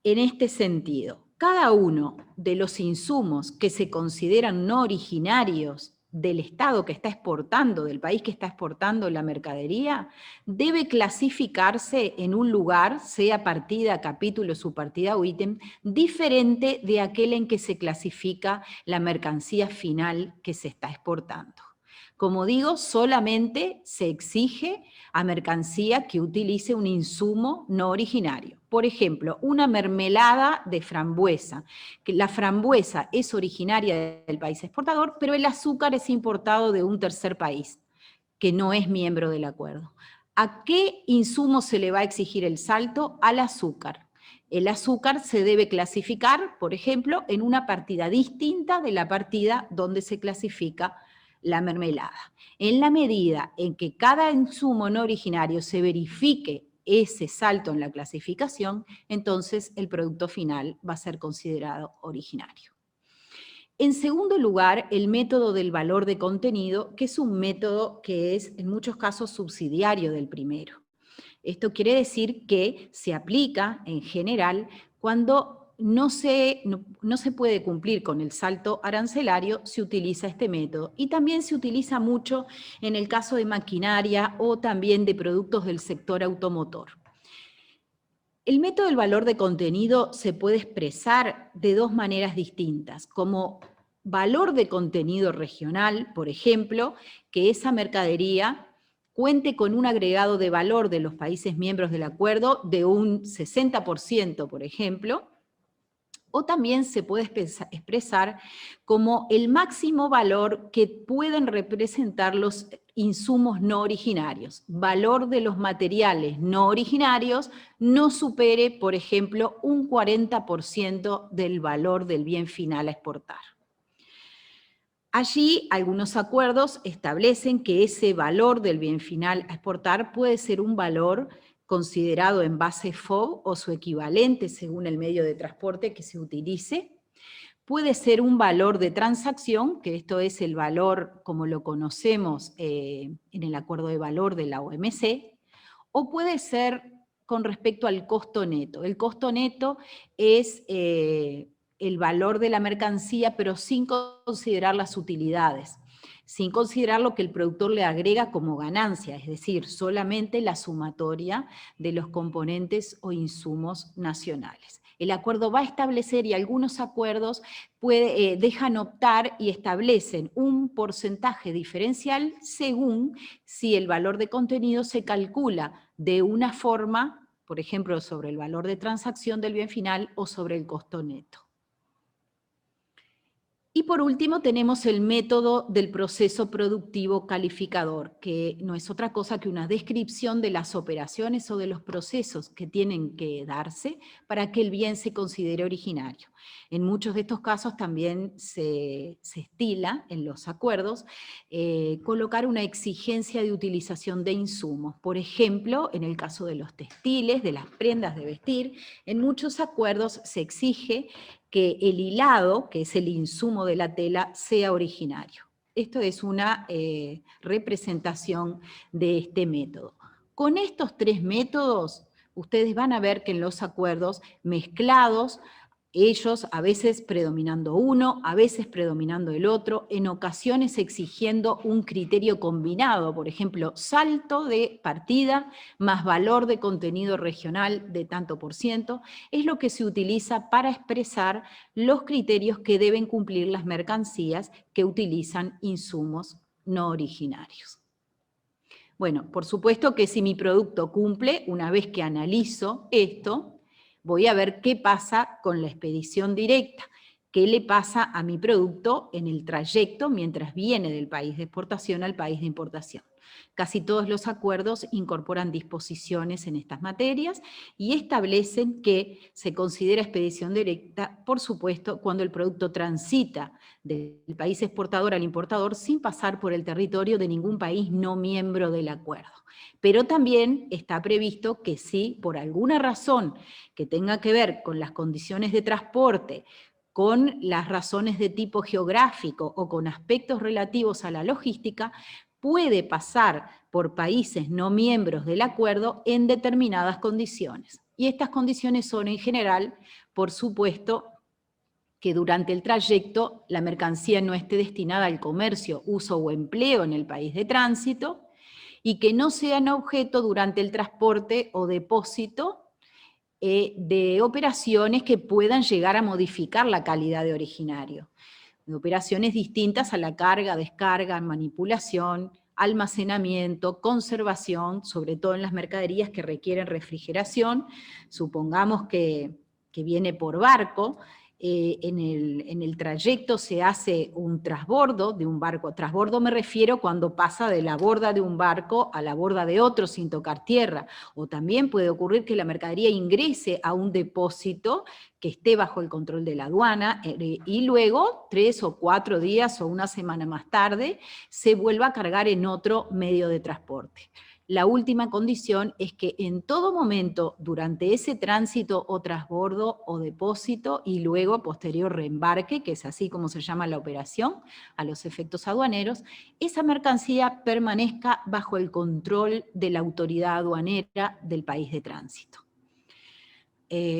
en este sentido. Cada uno de los insumos que se consideran no originarios del Estado que está exportando, del país que está exportando la mercadería, debe clasificarse en un lugar, sea partida, capítulo, subpartida o ítem, diferente de aquel en que se clasifica la mercancía final que se está exportando. Como digo, solamente se exige a mercancía que utilice un insumo no originario. Por ejemplo, una mermelada de frambuesa, que la frambuesa es originaria del país exportador, pero el azúcar es importado de un tercer país, que no es miembro del acuerdo. ¿A qué insumo se le va a exigir el salto? Al azúcar. El azúcar se debe clasificar, por ejemplo, en una partida distinta de la partida donde se clasifica la mermelada. En la medida en que cada insumo no originario se verifique ese salto en la clasificación, entonces el producto final va a ser considerado originario. En segundo lugar, el método del valor de contenido, que es un método que es en muchos casos subsidiario del primero. Esto quiere decir que se aplica en general cuando no se puede cumplir con el salto arancelario, se utiliza este método. Y también se utiliza mucho en el caso de maquinaria o también de productos del sector automotor. El método del valor de contenido se puede expresar de 2 maneras distintas, como valor de contenido regional, por ejemplo, que esa mercadería cuente con un agregado de valor de los países miembros del acuerdo de un 60%, por ejemplo, o también se puede expresar como el máximo valor que pueden representar los insumos no originarios. Valor de los materiales no originarios no supere, por ejemplo, un 40% del valor del bien final a exportar. Allí algunos acuerdos establecen que ese valor del bien final a exportar puede ser un valor considerado en base FOB o su equivalente según el medio de transporte que se utilice. Puede ser un valor de transacción, que esto es el valor como lo conocemos en el acuerdo de valor de la OMC, o puede ser con respecto al costo neto. El costo neto es el valor de la mercancía, pero sin considerar las utilidades, sin considerar lo que el productor le agrega como ganancia, es decir, solamente la sumatoria de los componentes o insumos nacionales. El acuerdo va a establecer, y algunos acuerdos dejan optar y establecen un porcentaje diferencial según si el valor de contenido se calcula de una forma, por ejemplo, sobre el valor de transacción del bien final o sobre el costo neto. Y por último tenemos el método del proceso productivo calificador, que no es otra cosa que una descripción de las operaciones o de los procesos que tienen que darse para que el bien se considere originario. En muchos de estos casos también se estila en los acuerdos colocar una exigencia de utilización de insumos. Por ejemplo, en el caso de los textiles, de las prendas de vestir, en muchos acuerdos se exige que el hilado, que es el insumo de la tela, sea originario. Esto es una representación de este método. Con estos 3 métodos, ustedes van a ver que en los acuerdos mezclados, ellos a veces predominando uno, a veces predominando el otro, en ocasiones exigiendo un criterio combinado, por ejemplo, salto de partida más valor de contenido regional de tanto por ciento, es lo que se utiliza para expresar los criterios que deben cumplir las mercancías que utilizan insumos no originarios. Bueno, por supuesto que si mi producto cumple, una vez que analizo esto, voy a ver qué pasa con la expedición directa. qué le pasa a mi producto en el trayecto mientras viene del país de exportación al país de importación. Casi todos los acuerdos incorporan disposiciones en estas materias y establecen que se considera expedición directa, por supuesto, cuando el producto transita del país exportador al importador sin pasar por el territorio de ningún país no miembro del acuerdo. Pero también está previsto que si por alguna razón que tenga que ver con las condiciones de transporte, con las razones de tipo geográfico o con aspectos relativos a la logística, puede pasar por países no miembros del acuerdo en determinadas condiciones. Y estas condiciones son en general, por supuesto, que durante el trayecto la mercancía no esté destinada al comercio, uso o empleo en el país de tránsito, y que no sean objeto durante el transporte o depósito de operaciones que puedan llegar a modificar la calidad de originario. De operaciones distintas a la carga, descarga, manipulación, almacenamiento, conservación, sobre todo en las mercaderías que requieren refrigeración. Supongamos que viene por barco, en el trayecto se hace un transbordo de un barco. Transbordo me refiero cuando pasa de la borda de un barco a la borda de otro sin tocar tierra. O también puede ocurrir que la mercadería ingrese a un depósito que esté bajo el control de la aduana y luego 3 o 4 días o una semana más tarde se vuelva a cargar en otro medio de transporte. La última condición es que en todo momento, durante ese tránsito o transbordo o depósito y luego posterior reembarque, que es así como se llama la operación, a los efectos aduaneros, esa mercancía permanezca bajo el control de la autoridad aduanera del país de tránsito.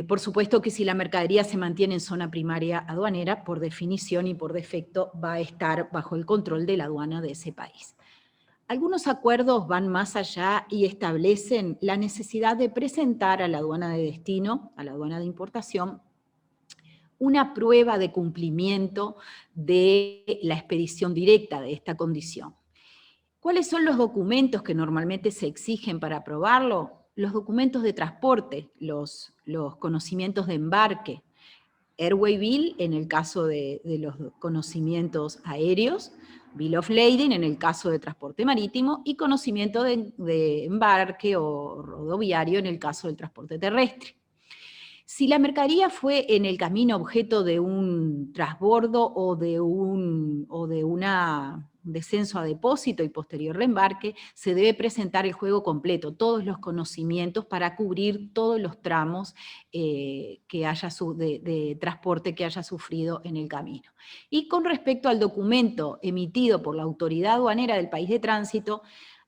Por supuesto que si la mercadería se mantiene en zona primaria aduanera, por definición y por defecto va a estar bajo el control de la aduana de ese país. Algunos acuerdos van más allá y establecen la necesidad de presentar a la aduana de destino, a la aduana de importación, una prueba de cumplimiento de la expedición directa de esta condición. ¿Cuáles son los documentos que normalmente se exigen para aprobarlo? Los documentos de transporte, los conocimientos de embarque, Airway Bill en el caso de los conocimientos aéreos, Bill of Lading en el caso de transporte marítimo y conocimiento de embarque o rodoviario en el caso del transporte terrestre. Si la mercadería fue en el camino objeto de un transbordo o de un descenso a depósito y posterior reembarque, se debe presentar el juego completo, todos los conocimientos para cubrir todos los tramos de transporte que haya sufrido en el camino. Y con respecto al documento emitido por la autoridad aduanera del país de tránsito,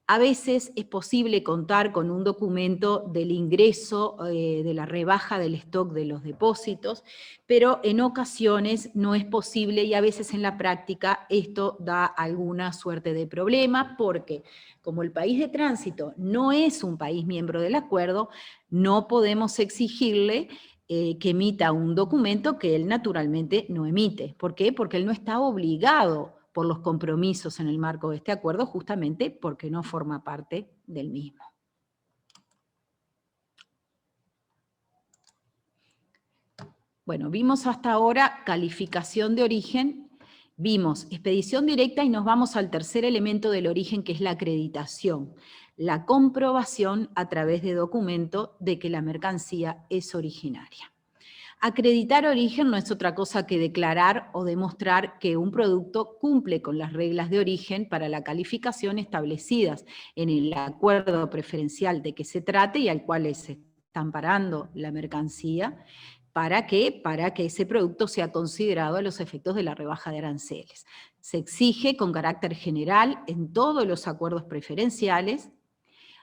a veces es posible contar con un documento del ingreso, de la rebaja del stock de los depósitos, pero en ocasiones no es posible y a veces en la práctica esto da alguna suerte de problema porque como el país de tránsito no es un país miembro del acuerdo, no podemos exigirle que emita un documento que él naturalmente no emite. ¿Por qué? Porque él no está obligado por los compromisos en el marco de este acuerdo, justamente porque no forma parte del mismo. Bueno, vimos hasta ahora calificación de origen, vimos expedición directa y nos vamos al tercer elemento del origen, que es la acreditación, la comprobación a través de documento de que la mercancía es originaria. Acreditar origen no es otra cosa que declarar o demostrar que un producto cumple con las reglas de origen para la calificación establecidas en el acuerdo preferencial de que se trate y al cual se está amparando la mercancía. ¿Para qué? Para que ese producto sea considerado a los efectos de la rebaja de aranceles. Se exige con carácter general en todos los acuerdos preferenciales,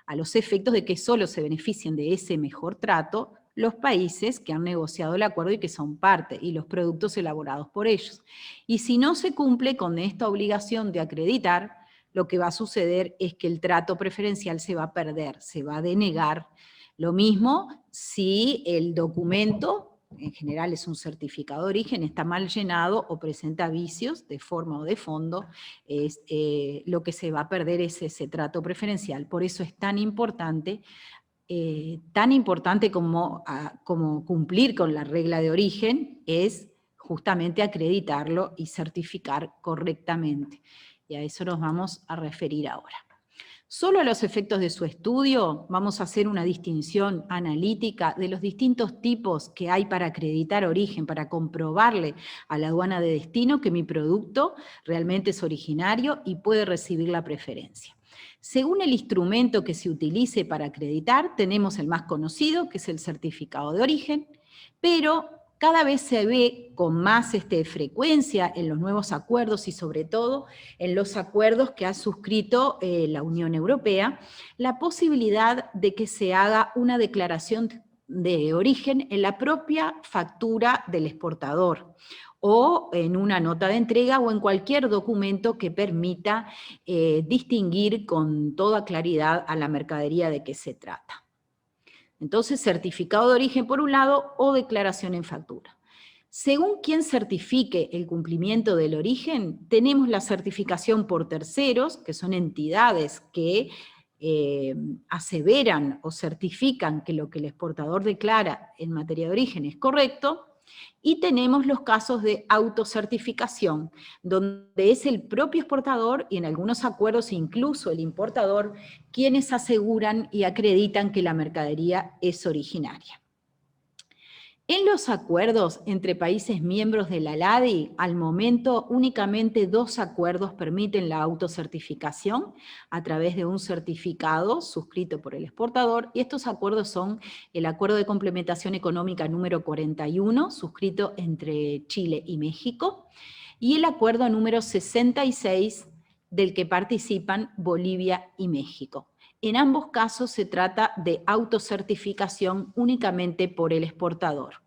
a los efectos de que solo se beneficien de ese mejor trato los países que han negociado el acuerdo y que son parte, y los productos elaborados por ellos. Y si no se cumple con esta obligación de acreditar, lo que va a suceder es que el trato preferencial se va a perder, se va a denegar. Lo mismo si el documento, en general es un certificado de origen, está mal llenado o presenta vicios de forma o de fondo, lo que se va a perder es ese trato preferencial. Por eso es tan importante como cumplir con la regla de origen, es justamente acreditarlo y certificar correctamente. Y a eso nos vamos a referir ahora. Solo a los efectos de su estudio vamos a hacer una distinción analítica de los distintos tipos que hay para acreditar origen, para comprobarle a la aduana de destino que mi producto realmente es originario y puede recibir la preferencia. Según el instrumento que se utilice para acreditar, tenemos el más conocido, que es el certificado de origen, pero cada vez se ve con más frecuencia en los nuevos acuerdos y sobre todo en los acuerdos que ha suscrito la Unión Europea, la posibilidad de que se haga una declaración de origen en la propia factura del exportador, o en una nota de entrega o en cualquier documento que permita distinguir con toda claridad a la mercadería de qué se trata. Entonces, certificado de origen por un lado o declaración en factura. Según quien certifique el cumplimiento del origen, tenemos la certificación por terceros, que son entidades que aseveran o certifican que lo que el exportador declara en materia de origen es correcto, y tenemos los casos de autocertificación, donde es el propio exportador y en algunos acuerdos incluso el importador quienes aseguran y acreditan que la mercadería es originaria. En los acuerdos entre países miembros de la ALADI, al momento únicamente 2 acuerdos permiten la autocertificación a través de un certificado suscrito por el exportador, y estos acuerdos son el Acuerdo de Complementación Económica número 41, suscrito entre Chile y México, y el Acuerdo número 66, del que participan Bolivia y México. En ambos casos se trata de autocertificación únicamente por el exportador.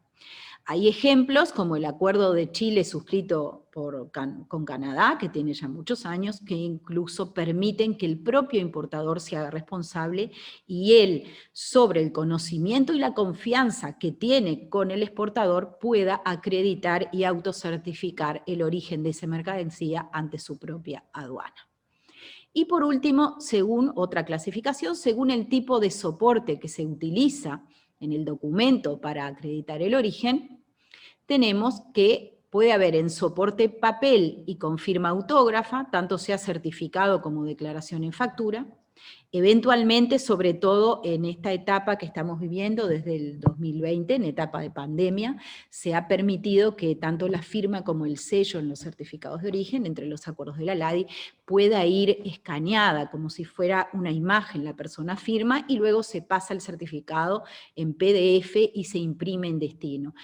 Hay ejemplos como el acuerdo de Chile suscrito con Canadá, que tiene ya muchos años, que incluso permiten que el propio importador se haga responsable y él, sobre el conocimiento y la confianza que tiene con el exportador, pueda acreditar y autocertificar el origen de esa mercancía ante su propia aduana. Y por último, según otra clasificación, según el tipo de soporte que se utiliza en el documento para acreditar el origen, tenemos que puede haber en soporte papel y con firma autógrafa, tanto sea certificado como declaración en factura. Eventualmente, sobre todo en esta etapa que estamos viviendo desde el 2020, en etapa de pandemia, se ha permitido que tanto la firma como el sello en los certificados de origen, entre los acuerdos de la ALADI, pueda ir escaneada como si fuera una imagen, la persona firma y luego se pasa el certificado en PDF y se imprime en destino.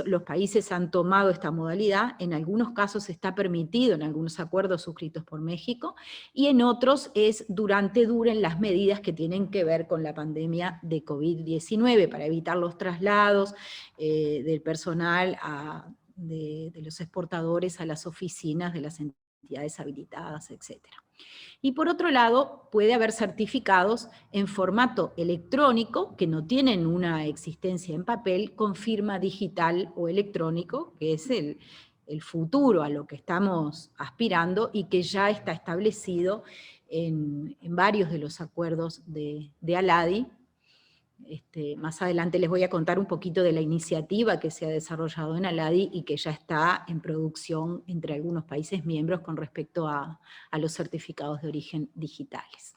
Los países han tomado esta modalidad, en algunos casos está permitido en algunos acuerdos suscritos por México, y en otros duren las medidas que tienen que ver con la pandemia de COVID-19 para evitar los traslados del personal de los exportadores a las oficinas de las entidades habilitadas, etc. Y por otro lado, puede haber certificados en formato electrónico que no tienen una existencia en papel, con firma digital o electrónico, que es el futuro a lo que estamos aspirando y que ya está establecido en varios de los acuerdos de ALADI. Más adelante les voy a contar un poquito de la iniciativa que se ha desarrollado en ALADI y que ya está en producción entre algunos países miembros con respecto a los certificados de origen digitales.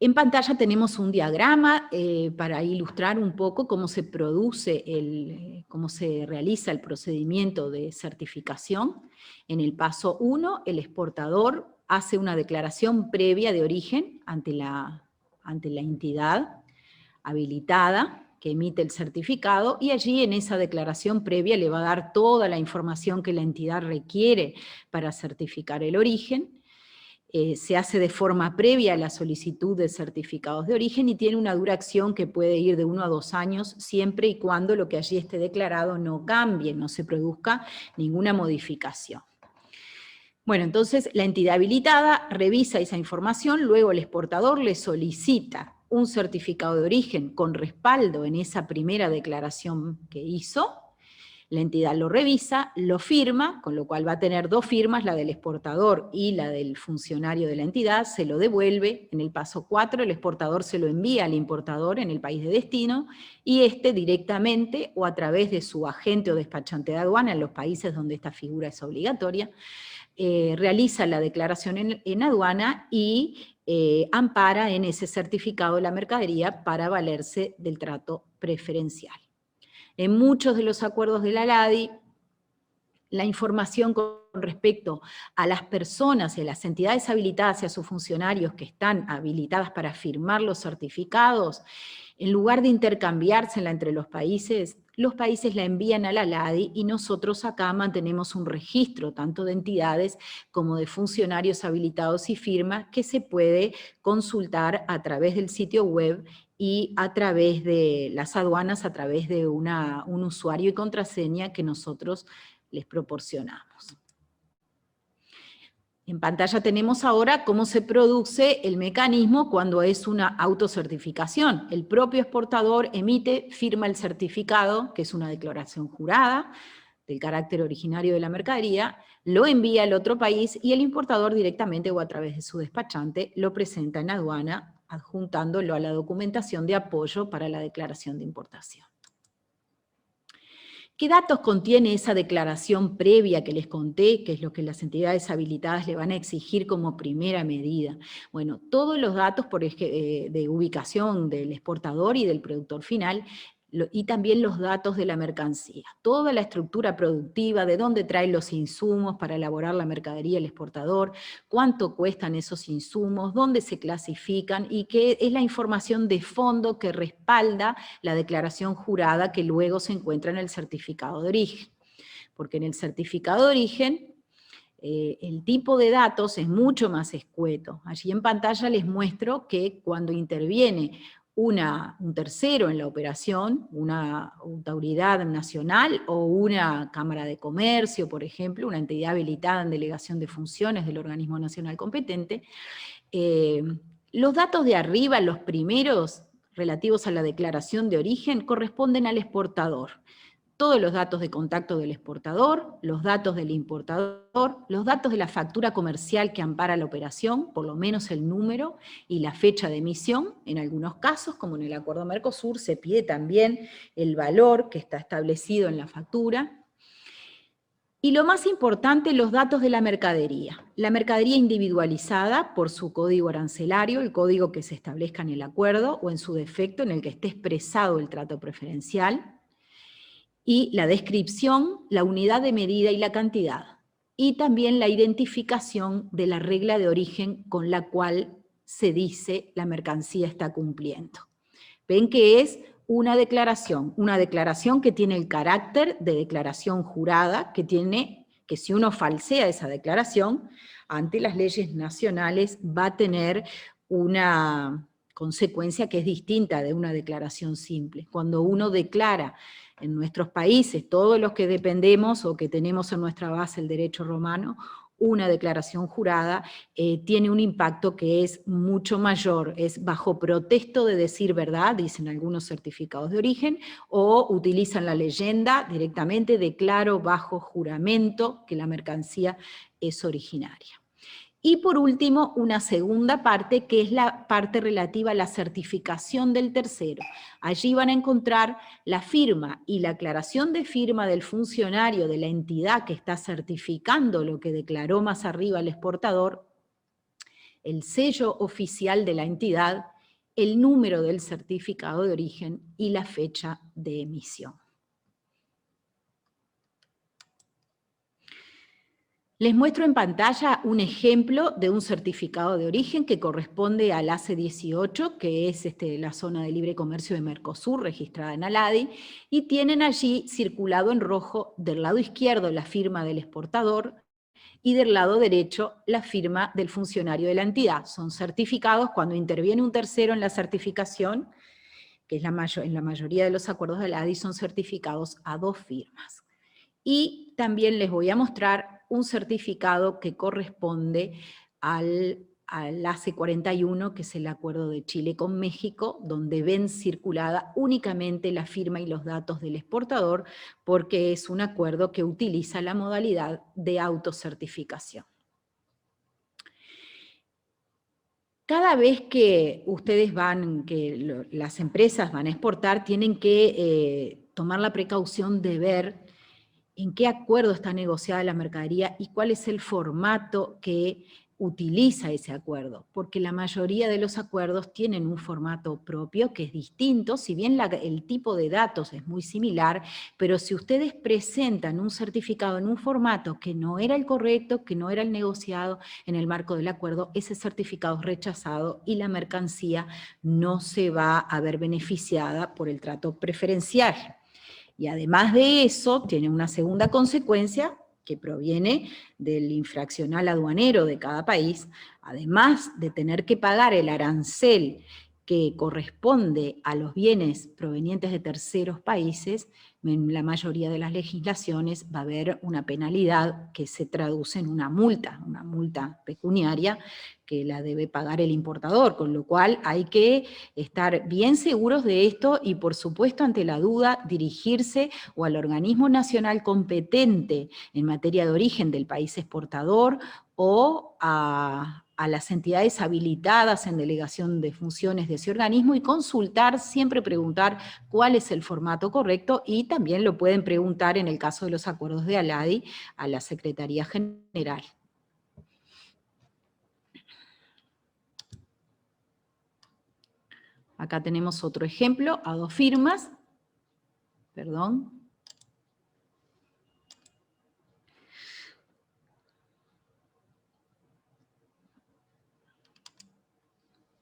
En pantalla tenemos un diagrama para ilustrar un poco cómo se cómo se realiza el procedimiento de certificación. En el paso 1, el exportador hace una declaración previa de origen ante la entidad habilitada que emite el certificado, y allí en esa declaración previa le va a dar toda la información que la entidad requiere para certificar el origen. Se hace de forma previa a la solicitud de certificados de origen y tiene una duración que puede ir de 1 a 2 años, siempre y cuando lo que allí esté declarado no cambie, no se produzca ninguna modificación. Bueno, entonces la entidad habilitada revisa esa información, luego el exportador le solicita un certificado de origen con respaldo en esa primera declaración que hizo. La entidad lo revisa, lo firma, con lo cual va a tener 2 firmas, la del exportador y la del funcionario de la entidad, se lo devuelve. En el paso 4, el exportador se lo envía al importador en el país de destino, y este directamente o a través de su agente o despachante de aduana en los países donde esta figura es obligatoria, realiza la declaración en aduana y ampara en ese certificado la mercadería para valerse del trato preferencial. En muchos de los acuerdos de la LADI, la información con respecto a las personas y a las entidades habilitadas y a sus funcionarios que están habilitadas para firmar los certificados, en lugar de intercambiársela entre los países la envían a la LADI y nosotros acá mantenemos un registro tanto de entidades como de funcionarios habilitados y firmas que se puede consultar a través del sitio web y a través de las aduanas, a través de un usuario y contraseña que nosotros les proporcionamos. En pantalla tenemos ahora cómo se produce el mecanismo cuando es una autocertificación. El propio exportador emite, firma el certificado, que es una declaración jurada del carácter originario de la mercadería, lo envía al otro país y el importador directamente o a través de su despachante lo presenta en aduana, adjuntándolo a la documentación de apoyo para la declaración de importación. ¿Qué datos contiene esa declaración previa que les conté, que es lo que las entidades habilitadas le van a exigir como primera medida? Bueno, todos los datos de ubicación del exportador y del productor final, y también los datos de la mercancía. Toda la estructura productiva, de dónde trae los insumos para elaborar la mercadería el exportador, cuánto cuestan esos insumos, dónde se clasifican, y que es la información de fondo que respalda la declaración jurada que luego se encuentra en el certificado de origen. Porque en el certificado de origen el tipo de datos es mucho más escueto. Allí en pantalla les muestro que cuando interviene un tercero en la operación, una autoridad nacional o una cámara de comercio, por ejemplo, una entidad habilitada en delegación de funciones del organismo nacional competente, los datos de arriba, los primeros relativos a la declaración de origen, corresponden al exportador. Todos los datos de contacto del exportador, los datos del importador, los datos de la factura comercial que ampara la operación, por lo menos el número y la fecha de emisión. En algunos casos, como en el Acuerdo Mercosur, se pide también el valor que está establecido en la factura. Y lo más importante, los datos de la mercadería. La mercadería individualizada por su código arancelario, el código que se establezca en el acuerdo, o en su defecto, en el que esté expresado el trato preferencial. Y la descripción, la unidad de medida y la cantidad. Y también la identificación de la regla de origen con la cual se dice la mercancía está cumpliendo. Ven que es una declaración que tiene el carácter de declaración jurada, que si uno falsea esa declaración, ante las leyes nacionales va a tener una consecuencia que es distinta de una declaración simple. Cuando uno declara en nuestros países, todos los que dependemos o que tenemos en nuestra base el derecho romano, una declaración jurada tiene un impacto que es mucho mayor, es bajo protesto de decir verdad, dicen algunos certificados de origen, o utilizan la leyenda directamente, declaro bajo juramento que la mercancía es originaria. Y por último, una segunda parte, que es la parte relativa a la certificación del tercero. Allí van a encontrar la firma y la aclaración de firma del funcionario de la entidad que está certificando lo que declaró más arriba el exportador, el sello oficial de la entidad, el número del certificado de origen y la fecha de emisión. Les muestro en pantalla un ejemplo de un certificado de origen que corresponde al ACE 18, que es la zona de libre comercio de Mercosur, registrada en ALADI, y tienen allí circulado en rojo del lado izquierdo la firma del exportador y del lado derecho la firma del funcionario de la entidad. Son certificados cuando interviene un tercero en la certificación, que es en la mayoría de los acuerdos de ALADI son certificados a 2 firmas. Y también les voy a mostrar un certificado que corresponde al al ACE 41, que es el acuerdo de Chile con México, donde ven circulada únicamente la firma y los datos del exportador, porque es un acuerdo que utiliza la modalidad de autocertificación. Cada vez que ustedes las empresas van a exportar, tienen que tomar la precaución de ver en qué acuerdo está negociada la mercadería y cuál es el formato que utiliza ese acuerdo, porque la mayoría de los acuerdos tienen un formato propio que es distinto, si bien el tipo de datos es muy similar, pero si ustedes presentan un certificado en un formato que no era el correcto, que no era el negociado en el marco del acuerdo, ese certificado es rechazado y la mercancía no se va a ver beneficiada por el trato preferencial. Y además de eso, tiene una segunda consecuencia que proviene del infraccional aduanero de cada país, además de tener que pagar el arancel que corresponde a los bienes provenientes de terceros países, en la mayoría de las legislaciones va a haber una penalidad que se traduce en una multa pecuniaria que la debe pagar el importador, con lo cual hay que estar bien seguros de esto y por supuesto ante la duda dirigirse o al organismo nacional competente en materia de origen del país exportador o a las entidades habilitadas en delegación de funciones de ese organismo y consultar, siempre preguntar cuál es el formato correcto y también lo pueden preguntar en el caso de los acuerdos de ALADI a la Secretaría General. Acá tenemos otro ejemplo, a 2 firmas, perdón.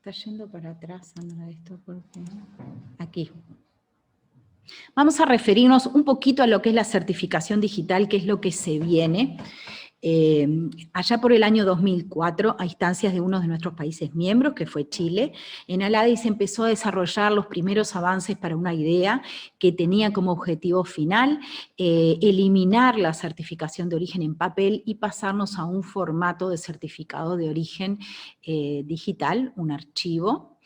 Está yendo para atrás, Sandra, esto porque... Aquí. Vamos a referirnos un poquito a lo que es la certificación digital, que es lo que se viene. Allá por el año 2004, a instancias de uno de nuestros países miembros, que fue Chile, en ALADI se empezó a desarrollar los primeros avances para una idea que tenía como objetivo final eliminar la certificación de origen en papel y pasarnos a un formato de certificado de origen digital, un archivo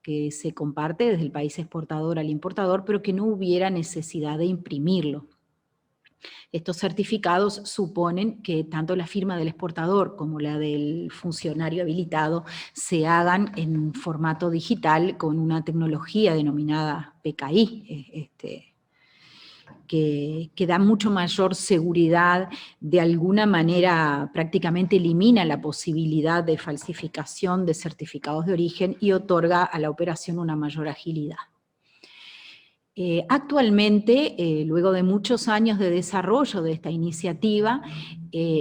que se comparte desde el país exportador al importador, pero que no hubiera necesidad de imprimirlo. Estos certificados suponen que tanto la firma del exportador como la del funcionario habilitado se hagan en formato digital con una tecnología denominada PKI, que da mucho mayor seguridad, de alguna manera prácticamente elimina la posibilidad de falsificación de certificados de origen y otorga a la operación una mayor agilidad. Actualmente, luego de muchos años de desarrollo de esta iniciativa,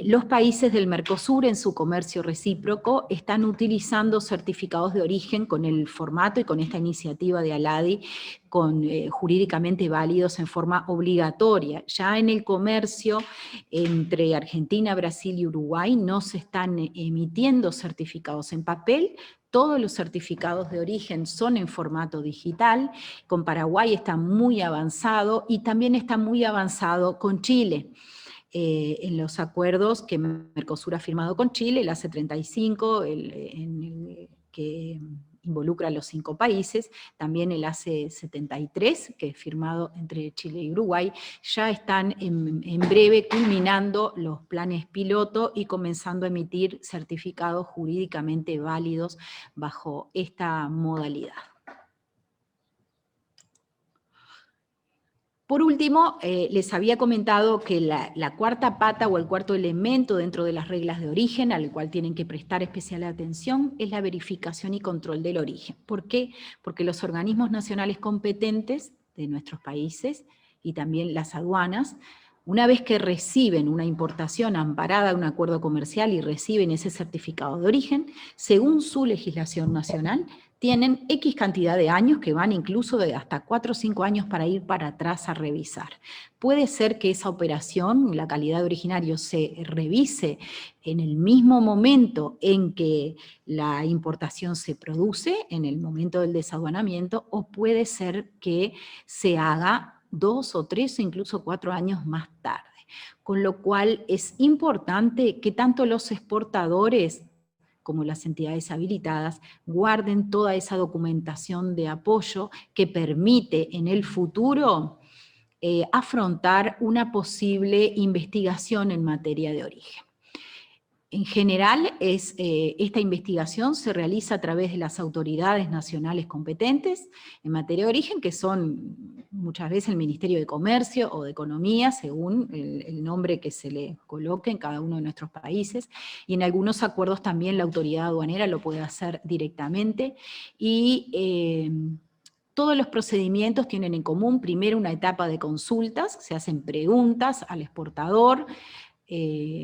los países del Mercosur en su comercio recíproco están utilizando certificados de origen con el formato y con esta iniciativa de ALADI jurídicamente válidos en forma obligatoria. Ya en el comercio entre Argentina, Brasil y Uruguay no se están emitiendo certificados en papel. Todos los certificados de origen son en formato digital, con Paraguay está muy avanzado y también está muy avanzado con Chile. En los acuerdos que Mercosur ha firmado con Chile, el ACE35, que involucra a los 5 países, también el ACE73, que es firmado entre Chile y Uruguay, ya están en breve culminando los planes piloto y comenzando a emitir certificados jurídicamente válidos bajo esta modalidad. Por último, les había comentado que la cuarta pata o el cuarto elemento dentro de las reglas de origen, al cual tienen que prestar especial atención, es la verificación y control del origen. ¿Por qué? Porque los organismos nacionales competentes de nuestros países y también las aduanas, una vez que reciben una importación amparada en un acuerdo comercial y reciben ese certificado de origen, según su legislación nacional, tienen X cantidad de años, que van incluso de hasta 4 o 5 años para ir para atrás a revisar. Puede ser que esa operación, la calidad de originario, se revise en el mismo momento en que la importación se produce, en el momento del desaduanamiento, o puede ser que se haga 2 o 3 o incluso 4 años más tarde. Con lo cual es importante que tanto los exportadores como las entidades habilitadas, guarden toda esa documentación de apoyo que permite en el futuro afrontar una posible investigación en materia de origen. En general, esta investigación se realiza a través de las autoridades nacionales competentes en materia de origen, que son muchas veces el Ministerio de Comercio o de Economía, según el nombre que se le coloque en cada uno de nuestros países, y en algunos acuerdos también la autoridad aduanera lo puede hacer directamente, y todos los procedimientos tienen en común, primero una etapa de consultas, se hacen preguntas al exportador,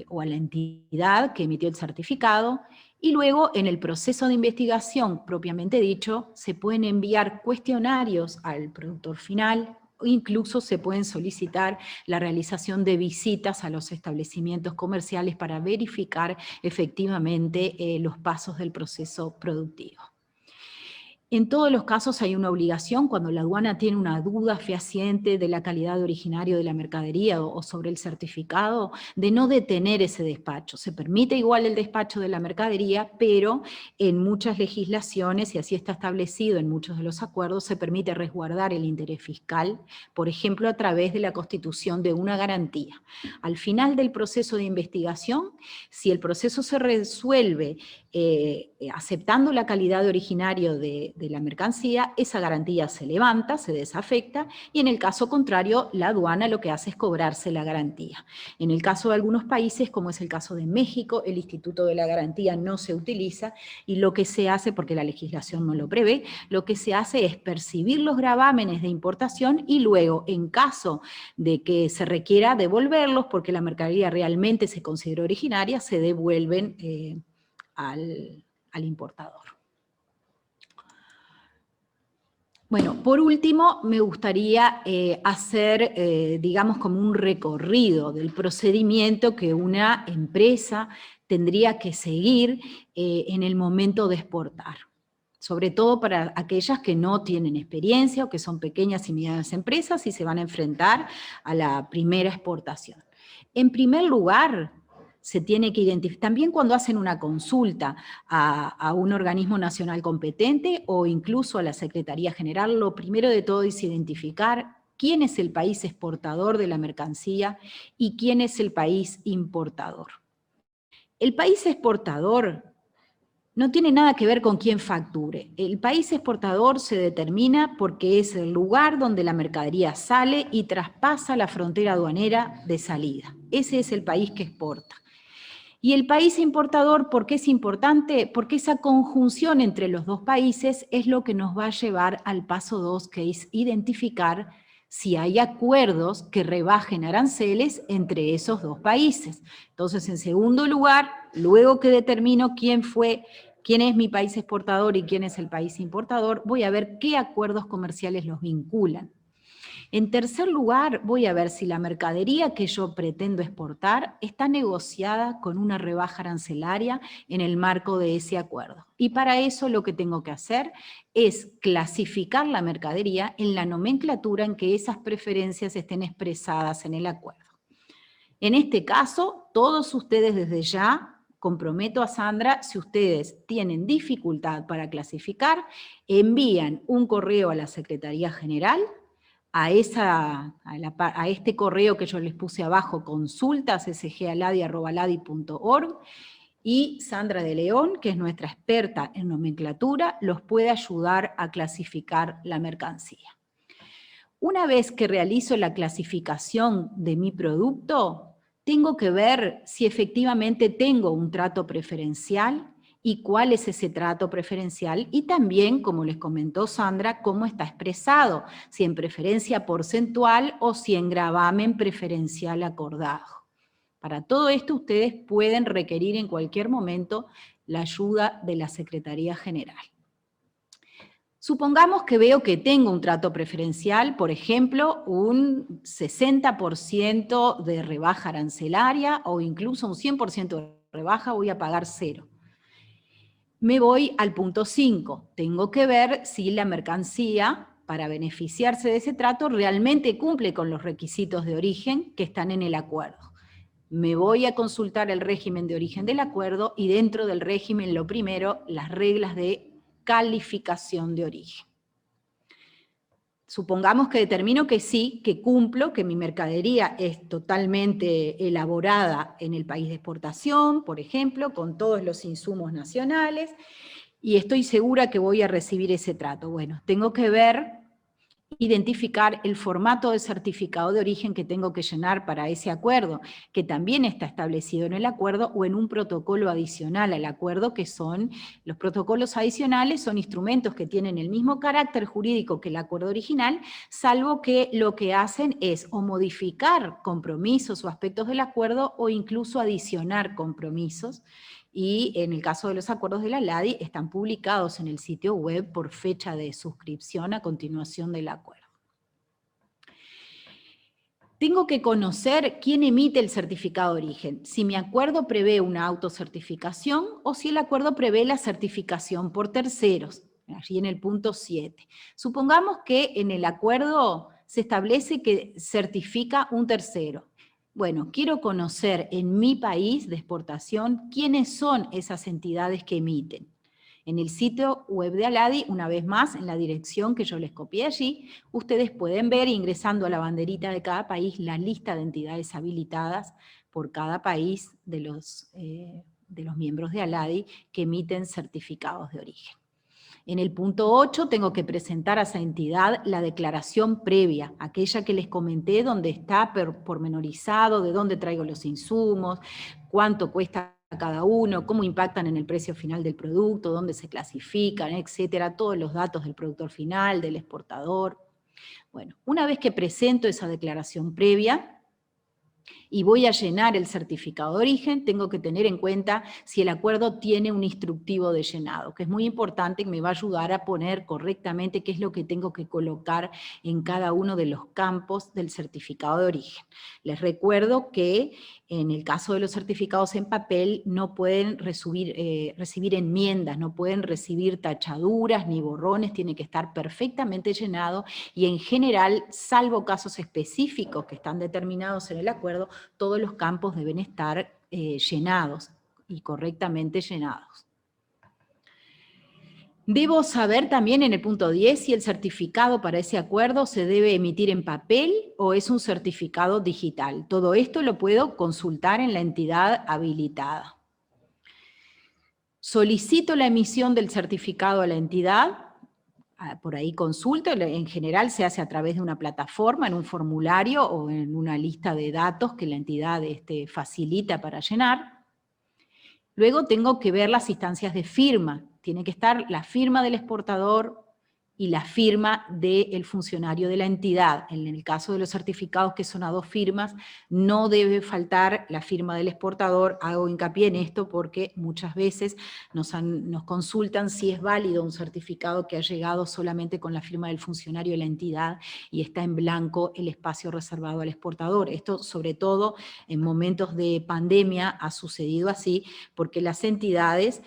o a la entidad que emitió el certificado, y luego en el proceso de investigación propiamente dicho, se pueden enviar cuestionarios al productor final, o incluso se pueden solicitar la realización de visitas a los establecimientos comerciales para verificar efectivamente los pasos del proceso productivo. En todos los casos hay una obligación, cuando la aduana tiene una duda fehaciente de la calidad de originario de la mercadería o sobre el certificado, de no detener ese despacho. Se permite igual el despacho de la mercadería, pero en muchas legislaciones, y así está establecido en muchos de los acuerdos, se permite resguardar el interés fiscal, por ejemplo, a través de la constitución de una garantía. Al final del proceso de investigación, si el proceso se resuelve aceptando la calidad de originario de la mercancía, esa garantía se levanta, se desafecta, y en el caso contrario, la aduana lo que hace es cobrarse la garantía. En el caso de algunos países, como es el caso de México, el instituto de la garantía no se utiliza, y lo que se hace, porque la legislación no lo prevé, lo que se hace es percibir los gravámenes de importación, y luego, en caso de que se requiera devolverlos, porque la mercadería realmente se consideró originaria, se devuelven al importador. Bueno, por último, me gustaría hacer, digamos, como un recorrido del procedimiento que una empresa tendría que seguir en el momento de exportar. Sobre todo para aquellas que no tienen experiencia o que son pequeñas y medianas empresas y se van a enfrentar a la primera exportación. En primer lugar, se tiene que identificar, también cuando hacen una consulta a un organismo nacional competente o incluso a la Secretaría General, lo primero de todo es identificar quién es el país exportador de la mercancía y quién es el país importador. El país exportador no tiene nada que ver con quién facture. El país exportador se determina porque es el lugar donde la mercadería sale y traspasa la frontera aduanera de salida. Ese es el país que exporta. Y el país importador, ¿por qué es importante? Porque esa conjunción entre los dos países es lo que nos va a llevar al paso 2, que es identificar si hay acuerdos que rebajen aranceles entre esos dos países. Entonces, en segundo lugar, luego que determino quién es mi país exportador y quién es el país importador, voy a ver qué acuerdos comerciales los vinculan. En tercer lugar, voy a ver si la mercadería que yo pretendo exportar está negociada con una rebaja arancelaria en el marco de ese acuerdo. Y para eso lo que tengo que hacer es clasificar la mercadería en la nomenclatura en que esas preferencias estén expresadas en el acuerdo. En este caso, todos ustedes desde ya, comprometo a Sandra, si ustedes tienen dificultad para clasificar, envían un correo a la Secretaría General, a este correo que yo les puse abajo, consultas, sgaladi@ladi.org, y Sandra de León, que es nuestra experta en nomenclatura, los puede ayudar a clasificar la mercancía. Una vez que realizo la clasificación de mi producto, tengo que ver si efectivamente tengo un trato preferencial y cuál es ese trato preferencial, y también, como les comentó Sandra, cómo está expresado, si en preferencia porcentual o si en gravamen preferencial acordado. Para todo esto ustedes pueden requerir en cualquier momento la ayuda de la Secretaría General. Supongamos que veo que tengo un trato preferencial, por ejemplo, un 60% de rebaja arancelaria o incluso un 100% de rebaja, voy a pagar 0. Me voy al punto 5. Tengo que ver si la mercancía, para beneficiarse de ese trato, realmente cumple con los requisitos de origen que están en el acuerdo. me voy a consultar el régimen de origen del acuerdo y dentro del régimen, lo primero, las reglas de calificación de origen. Supongamos que determino que sí, que cumplo, que mi mercadería es totalmente elaborada en el país de exportación, por ejemplo, con todos los insumos nacionales, y estoy segura que voy a recibir ese trato. Bueno, tengo que identificar el formato de certificado de origen que tengo que llenar para ese acuerdo, que también está establecido en el acuerdo o en un protocolo adicional al acuerdo, que son, los protocolos adicionales son instrumentos que tienen el mismo carácter jurídico que el acuerdo original, salvo que lo que hacen es o modificar compromisos o aspectos del acuerdo o incluso adicionar compromisos, y en el caso de los acuerdos de la LADI están publicados en el sitio web por fecha de suscripción a continuación del acuerdo. Tengo que conocer quién emite el certificado de origen, si mi acuerdo prevé una autocertificación o si el acuerdo prevé la certificación por terceros, allí en el punto 7. Supongamos que en el acuerdo se establece que certifica un tercero. Bueno, quiero conocer en mi país de exportación quiénes son esas entidades que emiten. En el sitio web de ALADI, una vez más, en la dirección que yo les copié allí, ustedes pueden ver, ingresando a la banderita de cada país, la lista de entidades habilitadas por cada país de los miembros de ALADI que emiten certificados de origen. En el punto 8 tengo que presentar a esa entidad la declaración previa, aquella que les comenté, donde está pormenorizado de dónde traigo los insumos, cuánto cuesta cada uno, cómo impactan en el precio final del producto, dónde se clasifican, etcétera, todos los datos del productor final, del exportador. Bueno, una vez que presento esa declaración previa, y voy a llenar el certificado de origen, tengo que tener en cuenta si el acuerdo tiene un instructivo de llenado, que es muy importante y me va a ayudar a poner correctamente qué es lo que tengo que colocar en cada uno de los campos del certificado de origen. Les recuerdo que en el caso de los certificados en papel no pueden recibir enmiendas, no pueden recibir tachaduras ni borrones, tiene que estar perfectamente llenado y en general, salvo casos específicos que están determinados en el acuerdo, todos los campos deben estar llenados y correctamente llenados. Debo saber también en el punto 10 si el certificado para ese acuerdo se debe emitir en papel o es un certificado digital. Todo esto lo puedo consultar en la entidad habilitada. Solicito la emisión del certificado a la entidad. Por ahí consulto, en general se hace a través de una plataforma, en un formulario o en una lista de datos que la entidad facilita para llenar. Luego tengo que ver las instancias de firma. Tiene que estar la firma del exportador y la firma del funcionario de la entidad. En el caso de los certificados que son a 2 firmas, no debe faltar la firma del exportador. Hago hincapié en esto porque muchas veces nos consultan si es válido un certificado que ha llegado solamente con la firma del funcionario de la entidad y está en blanco el espacio reservado al exportador. Esto, sobre todo en momentos de pandemia, ha sucedido así, porque las entidades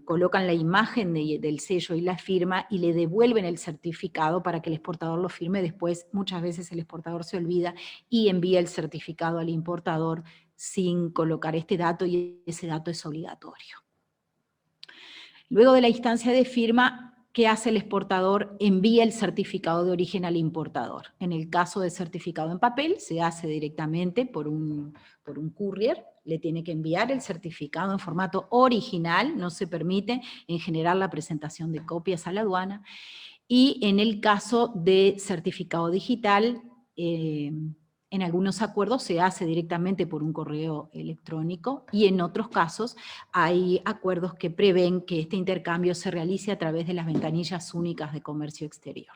colocan la imagen del sello y la firma y le devuelven el certificado para que el exportador lo firme. Después, muchas veces el exportador se olvida y envía el certificado al importador sin colocar este dato, y ese dato es obligatorio. Luego de la instancia de firma, ¿qué hace el exportador? Envía el certificado de origen al importador. En el caso de certificado en papel, se hace directamente por un courier, le tiene que enviar el certificado en formato original, no se permite en general la presentación de copias a la aduana, y en el caso de certificado digital, en algunos acuerdos se hace directamente por un correo electrónico y en otros casos hay acuerdos que prevén que este intercambio se realice a través de las ventanillas únicas de comercio exterior.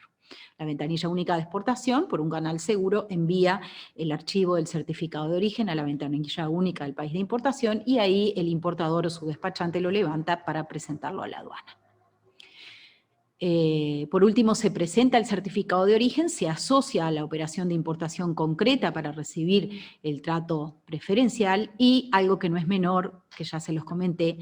La ventanilla única de exportación, por un canal seguro, envía el archivo del certificado de origen a la ventanilla única del país de importación y ahí el importador o su despachante lo levanta para presentarlo a la aduana. Por último, se presenta el certificado de origen, se asocia a la operación de importación concreta para recibir el trato preferencial y, algo que no es menor, que ya se los comenté,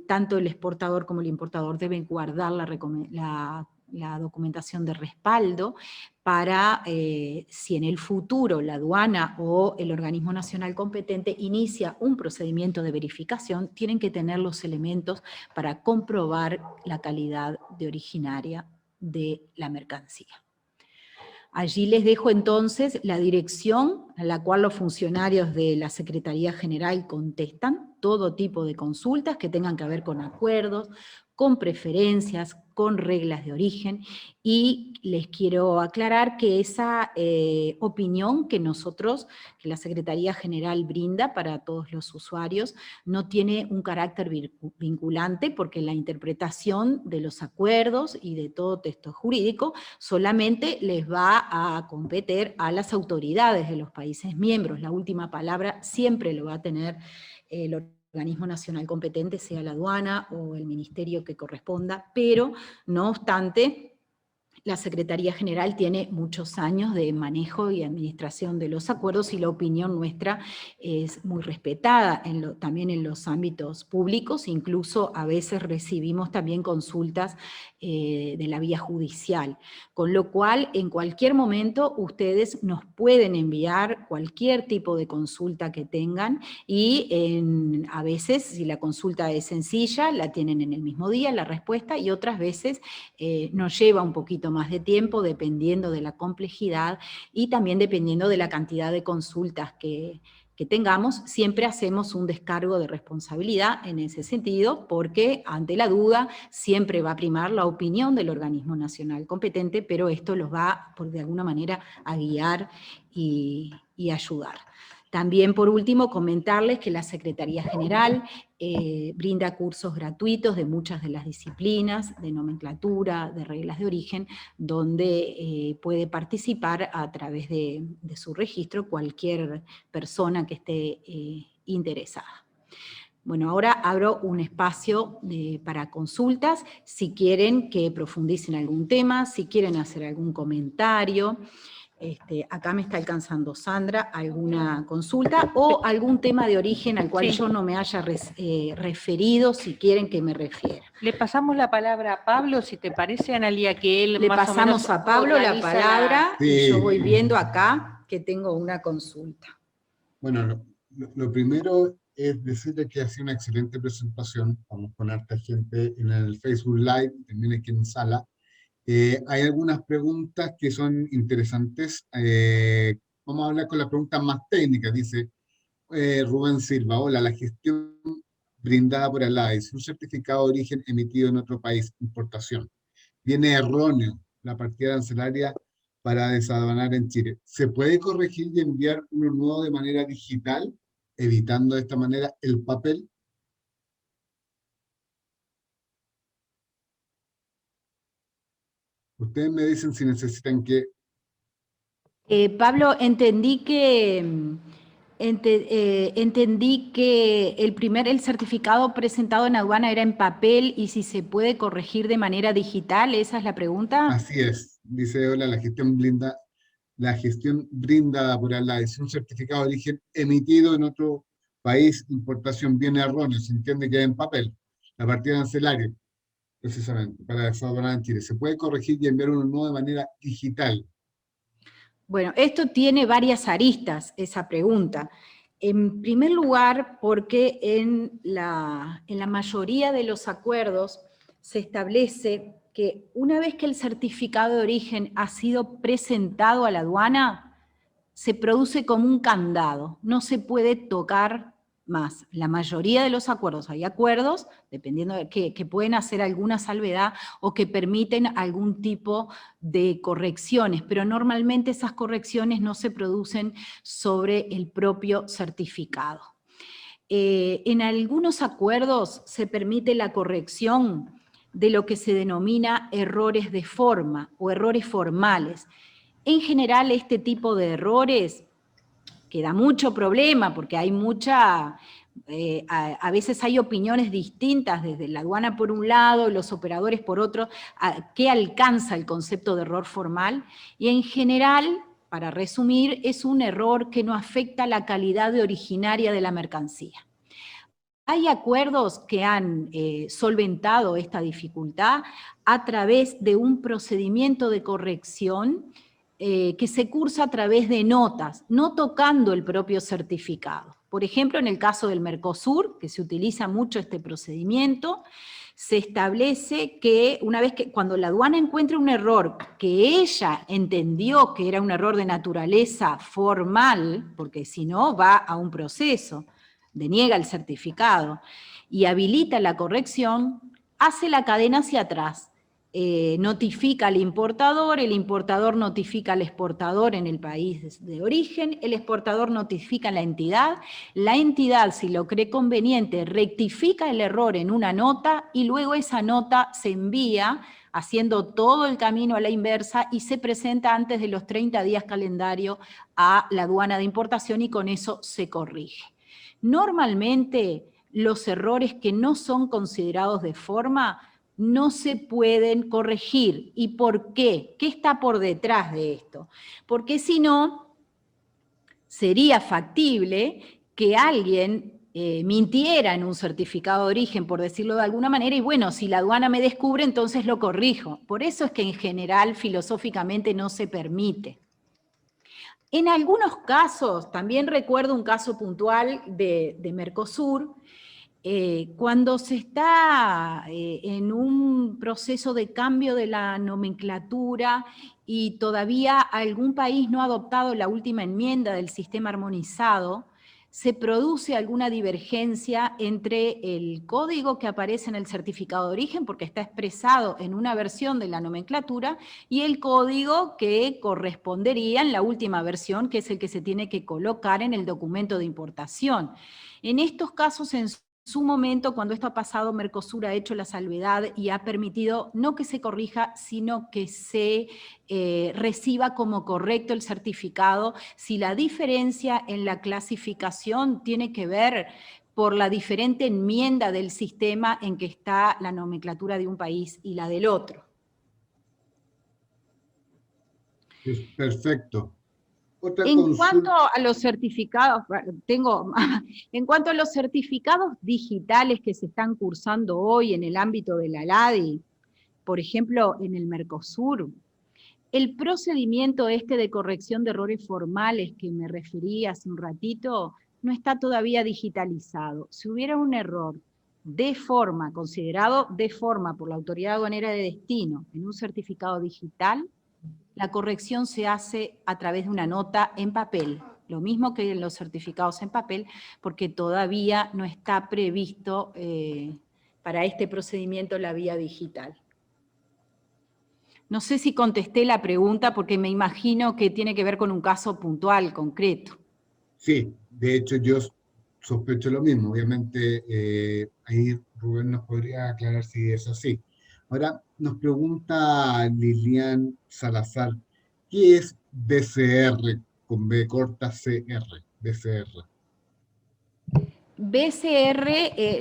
tanto el exportador como el importador deben guardar la la documentación de respaldo para si en el futuro la aduana o el organismo nacional competente inicia un procedimiento de verificación, tienen que tener los elementos para comprobar la calidad de originaria de la mercancía. Allí les dejo entonces la dirección a la cual los funcionarios de la Secretaría General contestan todo tipo de consultas que tengan que ver con acuerdos, con preferencias, con reglas de origen, y les quiero aclarar que esa opinión que que la Secretaría General brinda para todos los usuarios, no tiene un carácter vinculante, porque la interpretación de los acuerdos y de todo texto jurídico solamente les va a competir a las autoridades de los países miembros. La última palabra siempre lo va a tener el organismo nacional competente, sea la aduana o el ministerio que corresponda, pero no obstante, la Secretaría General tiene muchos años de manejo y administración de los acuerdos, y la opinión nuestra es muy respetada también en los ámbitos públicos. Incluso a veces recibimos también consultas de la vía judicial, con lo cual en cualquier momento ustedes nos pueden enviar cualquier tipo de consulta que tengan, y a veces, si la consulta es sencilla, la tienen en el mismo día la respuesta, y otras veces nos lleva un poquito más de tiempo, dependiendo de la complejidad y también dependiendo de la cantidad de consultas que tengamos. Siempre hacemos un descargo de responsabilidad en ese sentido, porque ante la duda siempre va a primar la opinión del organismo nacional competente, pero esto los va, de alguna manera, a guiar y ayudar. También, por último, comentarles que la Secretaría General brinda cursos gratuitos de muchas de las disciplinas, de nomenclatura, de reglas de origen, donde puede participar a través de su registro cualquier persona que esté interesada. Bueno, ahora abro un espacio para consultas, si quieren que profundice en algún tema, si quieren hacer algún comentario. Acá me está alcanzando Sandra, alguna consulta o algún tema de origen al cual yo no me haya referido, si quieren que me refiera. Le pasamos la palabra a Pablo, si te parece, Analía, que él Le más o menos pasamos a Pablo la palabra, y yo voy Sí. viendo acá que tengo una consulta. Bueno, lo primero es decirle que ha sido una excelente presentación. Vamos con harta gente en el Facebook Live, también aquí en sala. Hay algunas preguntas que son interesantes. Vamos a hablar con las preguntas más técnicas. Dice Rubén Silva: hola, la gestión brindada por ALADI, un certificado de origen emitido en otro país, importación, viene erróneo la partida arancelaria para desaduanar en Chile. ¿Se puede corregir y enviar uno nuevo de manera digital, evitando de esta manera el papel? Ustedes me dicen si necesitan que... Pablo, entendí que el certificado presentado en aduana era en papel, y si se puede corregir de manera digital, ¿esa es la pregunta? Así es, dice: hola, la gestión brindada por ALAE es un certificado de origen emitido en otro país, importación, viene erróneo, se entiende que es en papel, la partida arancelaria, precisamente, para desaduanar en Chile. ¿Se puede corregir y enviar uno nuevo de manera digital? Bueno, esto tiene varias aristas, esa pregunta. En primer lugar, porque en la mayoría de los acuerdos se establece que una vez que el certificado de origen ha sido presentado a la aduana, se produce como un candado, no se puede tocar más. La mayoría de los acuerdos, hay acuerdos, dependiendo de que pueden hacer alguna salvedad o que permiten algún tipo de correcciones, pero normalmente esas correcciones no se producen sobre el propio certificado. En algunos acuerdos se permite la corrección de lo que se denomina errores de forma o errores formales. En general, este tipo de errores que da mucho problema, porque hay a veces hay opiniones distintas desde la aduana por un lado, los operadores por otro, qué alcanza el concepto de error formal, y en general, para resumir, es un error que no afecta la calidad originaria de la mercancía. Hay acuerdos que han solventado esta dificultad a través de un procedimiento de corrección que se cursa a través de notas, no tocando el propio certificado. Por ejemplo, en el caso del Mercosur, que se utiliza mucho este procedimiento, se establece que una vez que cuando la aduana encuentre un error que ella entendió que era un error de naturaleza formal, porque si no va a un proceso, deniega el certificado y habilita la corrección, hace la cadena hacia atrás. Notifica al importador, el importador notifica al exportador en el país de origen, el exportador notifica a la entidad, si lo cree conveniente, rectifica el error en una nota y luego esa nota se envía haciendo todo el camino a la inversa y se presenta antes de los 30 días calendario a la aduana de importación y con eso se corrige. Normalmente los errores que no son considerados de forma no se pueden corregir. ¿Y por qué? ¿Qué está por detrás de esto? Porque si no, sería factible que alguien mintiera en un certificado de origen, por decirlo de alguna manera, y bueno, si la aduana me descubre, entonces lo corrijo. Por eso es que en general, filosóficamente, no se permite. En algunos casos, también recuerdo un caso puntual de Mercosur, cuando se está en un proceso de cambio de la nomenclatura y todavía algún país no ha adoptado la última enmienda del sistema armonizado, se produce alguna divergencia entre el código que aparece en el certificado de origen, porque está expresado en una versión de la nomenclatura, y el código que correspondería en la última versión, que es el que se tiene que colocar en el documento de importación. En estos casos, en su momento, cuando esto ha pasado, Mercosur ha hecho la salvedad y ha permitido no que se corrija, sino que se reciba como correcto el certificado, si la diferencia en la clasificación tiene que ver por la diferente enmienda del sistema en que está la nomenclatura de un país y la del otro. Perfecto. En cuanto a los certificados, en cuanto a los certificados digitales que se están cursando hoy en el ámbito de la LADI, por ejemplo, en el Mercosur, el procedimiento de corrección de errores formales que me referí hace un ratito, no está todavía digitalizado. Si hubiera un error considerado de forma por la autoridad aduanera de destino en un certificado digital, la corrección se hace a través de una nota en papel, lo mismo que en los certificados en papel, porque todavía no está previsto para este procedimiento la vía digital. No sé si contesté la pregunta, porque me imagino que tiene que ver con un caso puntual, concreto. Sí, de hecho yo sospecho lo mismo. Obviamente ahí Rubén nos podría aclarar si es así. Ahora nos pregunta Lilian Salazar, ¿qué es BCR con B corta CR? BCR. BCR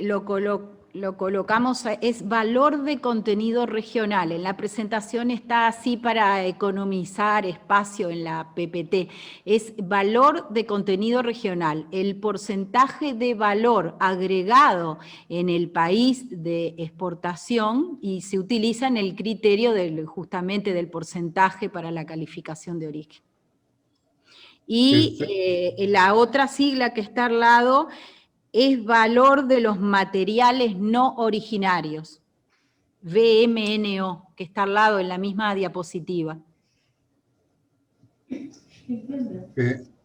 lo colocamos, es valor de contenido regional. En la presentación está así para economizar espacio en la PPT. Es valor de contenido regional, el porcentaje de valor agregado en el país de exportación, y se utiliza en el criterio justamente del porcentaje para la calificación de origen. Y la otra sigla que está al lado es valor de los materiales no originarios, VMNO, que está al lado en la misma diapositiva.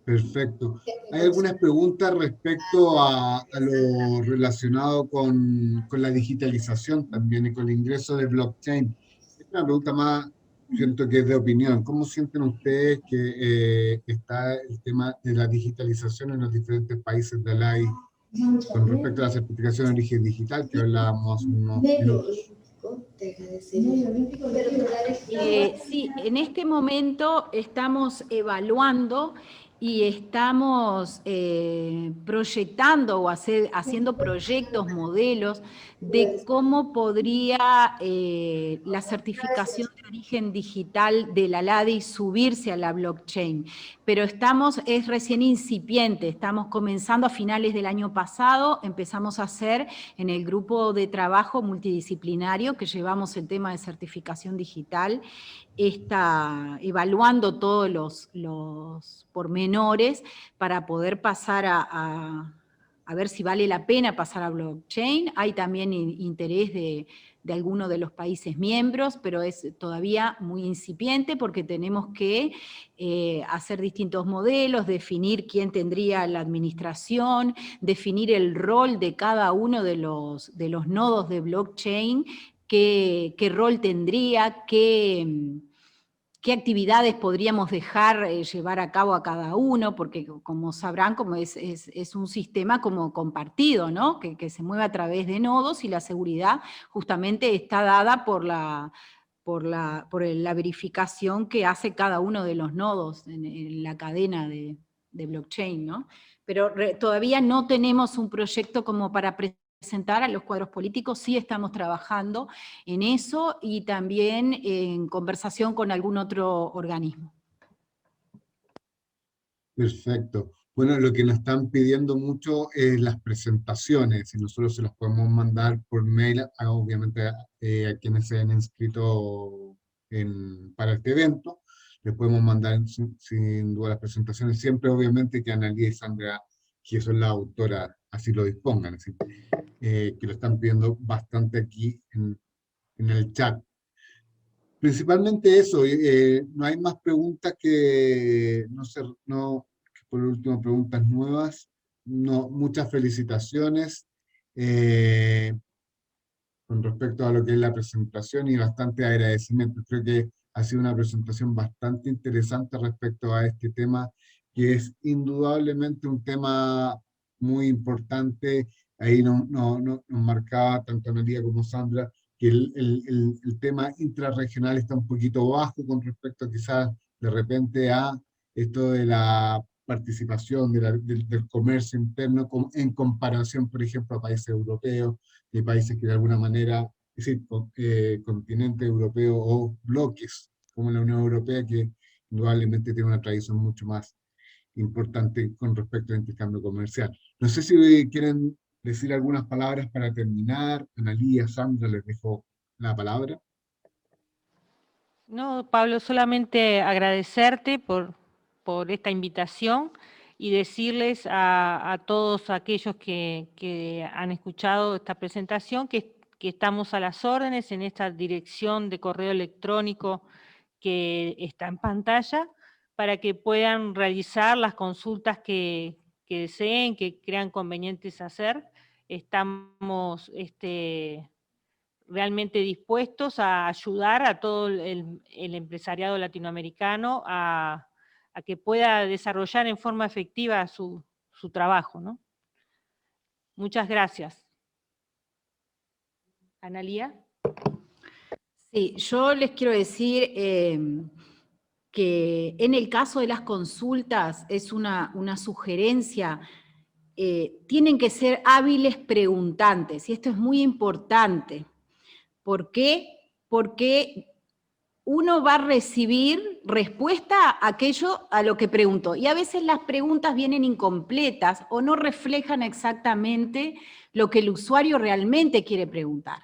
Perfecto. ¿Hay algunas preguntas respecto a lo relacionado con la digitalización también y con el ingreso de blockchain? Es una pregunta más, siento que es de opinión. ¿Cómo sienten ustedes que está el tema de la digitalización en los diferentes países de la AI con respecto a la certificación de origen digital que hablábamos unos minutos? Sí, en este momento estamos evaluando y estamos proyectando o haciendo proyectos, modelos de cómo podría la certificación de origen digital de la LADI subirse a la blockchain. Pero es recién incipiente, estamos comenzando a finales del año pasado, empezamos a hacer en el grupo de trabajo multidisciplinario que llevamos el tema de certificación digital, está evaluando todos los pormenores para poder pasar a ver si vale la pena pasar a blockchain. Hay también interés de algunos de los países miembros, pero es todavía muy incipiente porque tenemos que hacer distintos modelos, definir quién tendría la administración, definir el rol de cada uno de los nodos de blockchain, qué rol tendría, qué actividades podríamos dejar llevar a cabo a cada uno, porque como sabrán, como es un sistema como compartido, ¿no? Que se mueve a través de nodos, y la seguridad justamente está dada por la verificación que hace cada uno de los nodos en la cadena de blockchain, ¿no? Pero todavía no tenemos un proyecto como para presentar a los cuadros políticos, sí estamos trabajando en eso y también en conversación con algún otro organismo. Perfecto. Bueno, lo que nos están pidiendo mucho es las presentaciones, y nosotros se las podemos mandar por mail, obviamente a quienes se han inscrito para este evento. Les podemos mandar sin duda las presentaciones, siempre obviamente que Analía y Sandra, que son las autoras, así lo dispongan, así, que lo están pidiendo bastante aquí en el chat. Principalmente eso, no hay más preguntas que, que por último preguntas nuevas. No, muchas felicitaciones con respecto a lo que es la presentación y bastante agradecimiento. Creo que ha sido una presentación bastante interesante respecto a este tema, que es indudablemente un tema muy importante. Ahí nos marcaba tanto Analía como Sandra que el tema intrarregional está un poquito bajo con respecto quizás de repente a esto de la participación del comercio interno en comparación, por ejemplo, a países europeos, de países que de alguna manera, es decir, continente europeo o bloques como la Unión Europea, que indudablemente tiene una tradición mucho más importante con respecto al intercambio comercial. No sé si quieren decir algunas palabras para terminar. Analía, Sandra, les dejo la palabra. No, Pablo, solamente agradecerte por esta invitación y decirles a todos aquellos que han escuchado esta presentación que estamos a las órdenes en esta dirección de correo electrónico que está en pantalla, para que puedan realizar las consultas que deseen, que crean convenientes hacer. Estamos realmente dispuestos a ayudar a todo el empresariado latinoamericano a que pueda desarrollar en forma efectiva su trabajo, ¿no? Muchas gracias. Analía. Sí, yo les quiero decir que en el caso de las consultas es una sugerencia, tienen que ser hábiles preguntantes, y esto es muy importante. ¿Por qué? Porque uno va a recibir respuesta a aquello a lo que preguntó, y a veces las preguntas vienen incompletas o no reflejan exactamente lo que el usuario realmente quiere preguntar.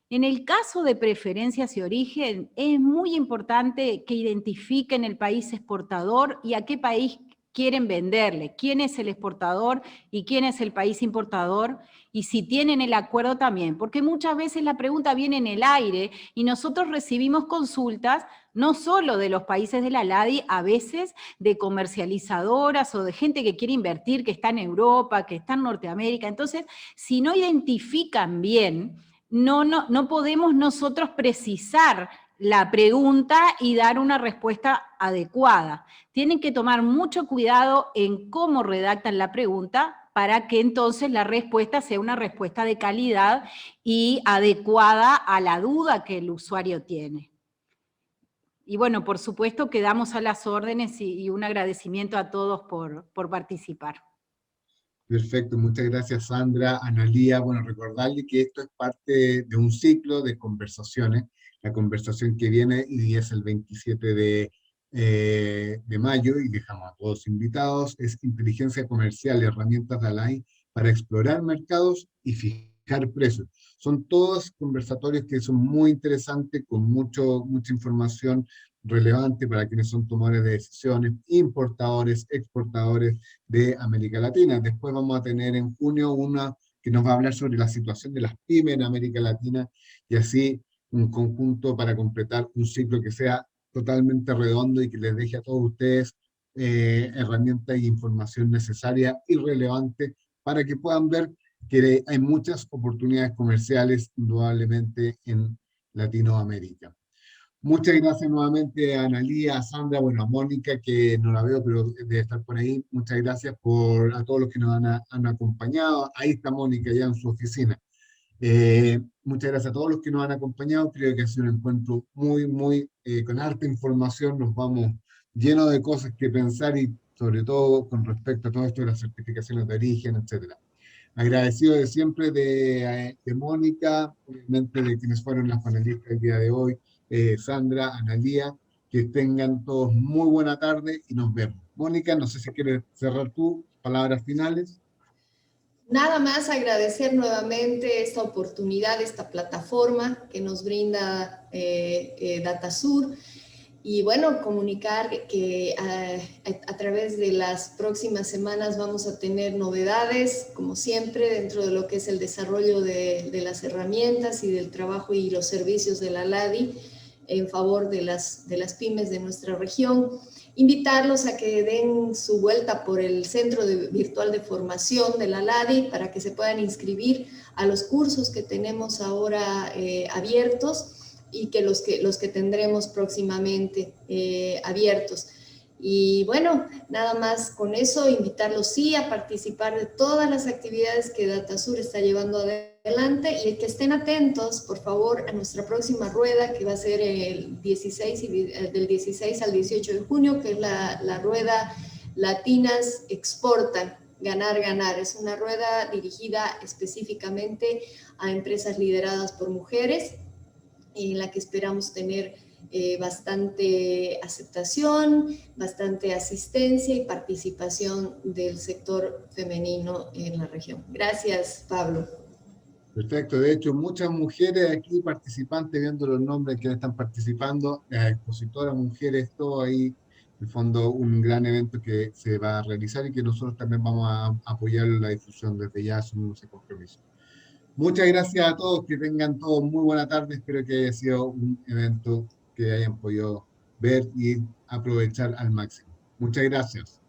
En el caso de preferencias y origen, es muy importante que identifiquen el país exportador y a qué país quieren venderle, quién es el exportador y quién es el país importador, y si tienen el acuerdo también, porque muchas veces la pregunta viene en el aire y nosotros recibimos consultas no solo de los países de la LADI, a veces de comercializadoras o de gente que quiere invertir, que está en Europa, que está en Norteamérica. Entonces, si no identifican bien, no podemos nosotros precisar la pregunta y dar una respuesta adecuada. Tienen que tomar mucho cuidado en cómo redactan la pregunta para que entonces la respuesta sea una respuesta de calidad y adecuada a la duda que el usuario tiene. Y bueno, por supuesto quedamos a las órdenes y un agradecimiento a todos por participar. Perfecto, muchas gracias Sandra, Analía. Bueno, recordarle que esto es parte de un ciclo de conversaciones. La conversación que viene y es el 27 de mayo y dejamos a todos invitados, es Inteligencia Comercial, herramientas de Alai para explorar mercados y fijar precios. Son todos conversatorios que son muy interesantes, con mucha información relevante para quienes son tomadores de decisiones, importadores, exportadores de América Latina. Después vamos a tener en junio una que nos va a hablar sobre la situación de las pymes en América Latina y así un conjunto para completar un ciclo que sea totalmente redondo y que les deje a todos ustedes herramientas e información necesaria y relevante para que puedan ver que hay muchas oportunidades comerciales indudablemente en Latinoamérica. Muchas gracias nuevamente a Analía, a Sandra, bueno, a Mónica, que no la veo, pero debe estar por ahí. Muchas gracias a todos los que nos han acompañado. Ahí está Mónica ya en su oficina. Muchas gracias a todos los que nos han acompañado. Creo que ha sido un encuentro muy con harta información. Nos vamos llenos de cosas que pensar y sobre todo con respecto a todo esto de las certificaciones de origen, etcétera. Agradecido de siempre de Mónica, obviamente de quienes fueron las panelistas el día de hoy, Sandra, Analía, que tengan todos muy buena tarde y nos vemos. Mónica, no sé si quieres cerrar tú, palabras finales. Nada más agradecer nuevamente esta oportunidad, esta plataforma que nos brinda Datasur. Y bueno, comunicar que a través de las próximas semanas vamos a tener novedades, como siempre, dentro de lo que es el desarrollo de las herramientas y del trabajo y los servicios de la LADI en favor de las pymes de nuestra región. Invitarlos a que den su vuelta por el Centro Virtual de Formación de la LADI para que se puedan inscribir a los cursos que tenemos ahora abiertos y que los que tendremos próximamente abiertos. Y bueno, nada más con eso, invitarlos sí a participar de todas las actividades que Datasur está llevando adelante y que estén atentos, por favor, a nuestra próxima rueda que va a ser del 16 al 18 de junio, que es la rueda Latinas Exportan, Ganar, Ganar. Es una rueda dirigida específicamente a empresas lideradas por mujeres, en la que esperamos tener bastante aceptación, bastante asistencia y participación del sector femenino en la región. Gracias, Pablo. Perfecto, de hecho, muchas mujeres aquí participantes, viendo los nombres que están participando, expositoras, mujeres, todo ahí, en el fondo, un gran evento que se va a realizar y que nosotros también vamos a apoyar la difusión desde ya, asumimos ese compromiso. Muchas gracias a todos, que tengan todos muy buena tarde. Espero que haya sido un evento que hayan podido ver y aprovechar al máximo. Muchas gracias.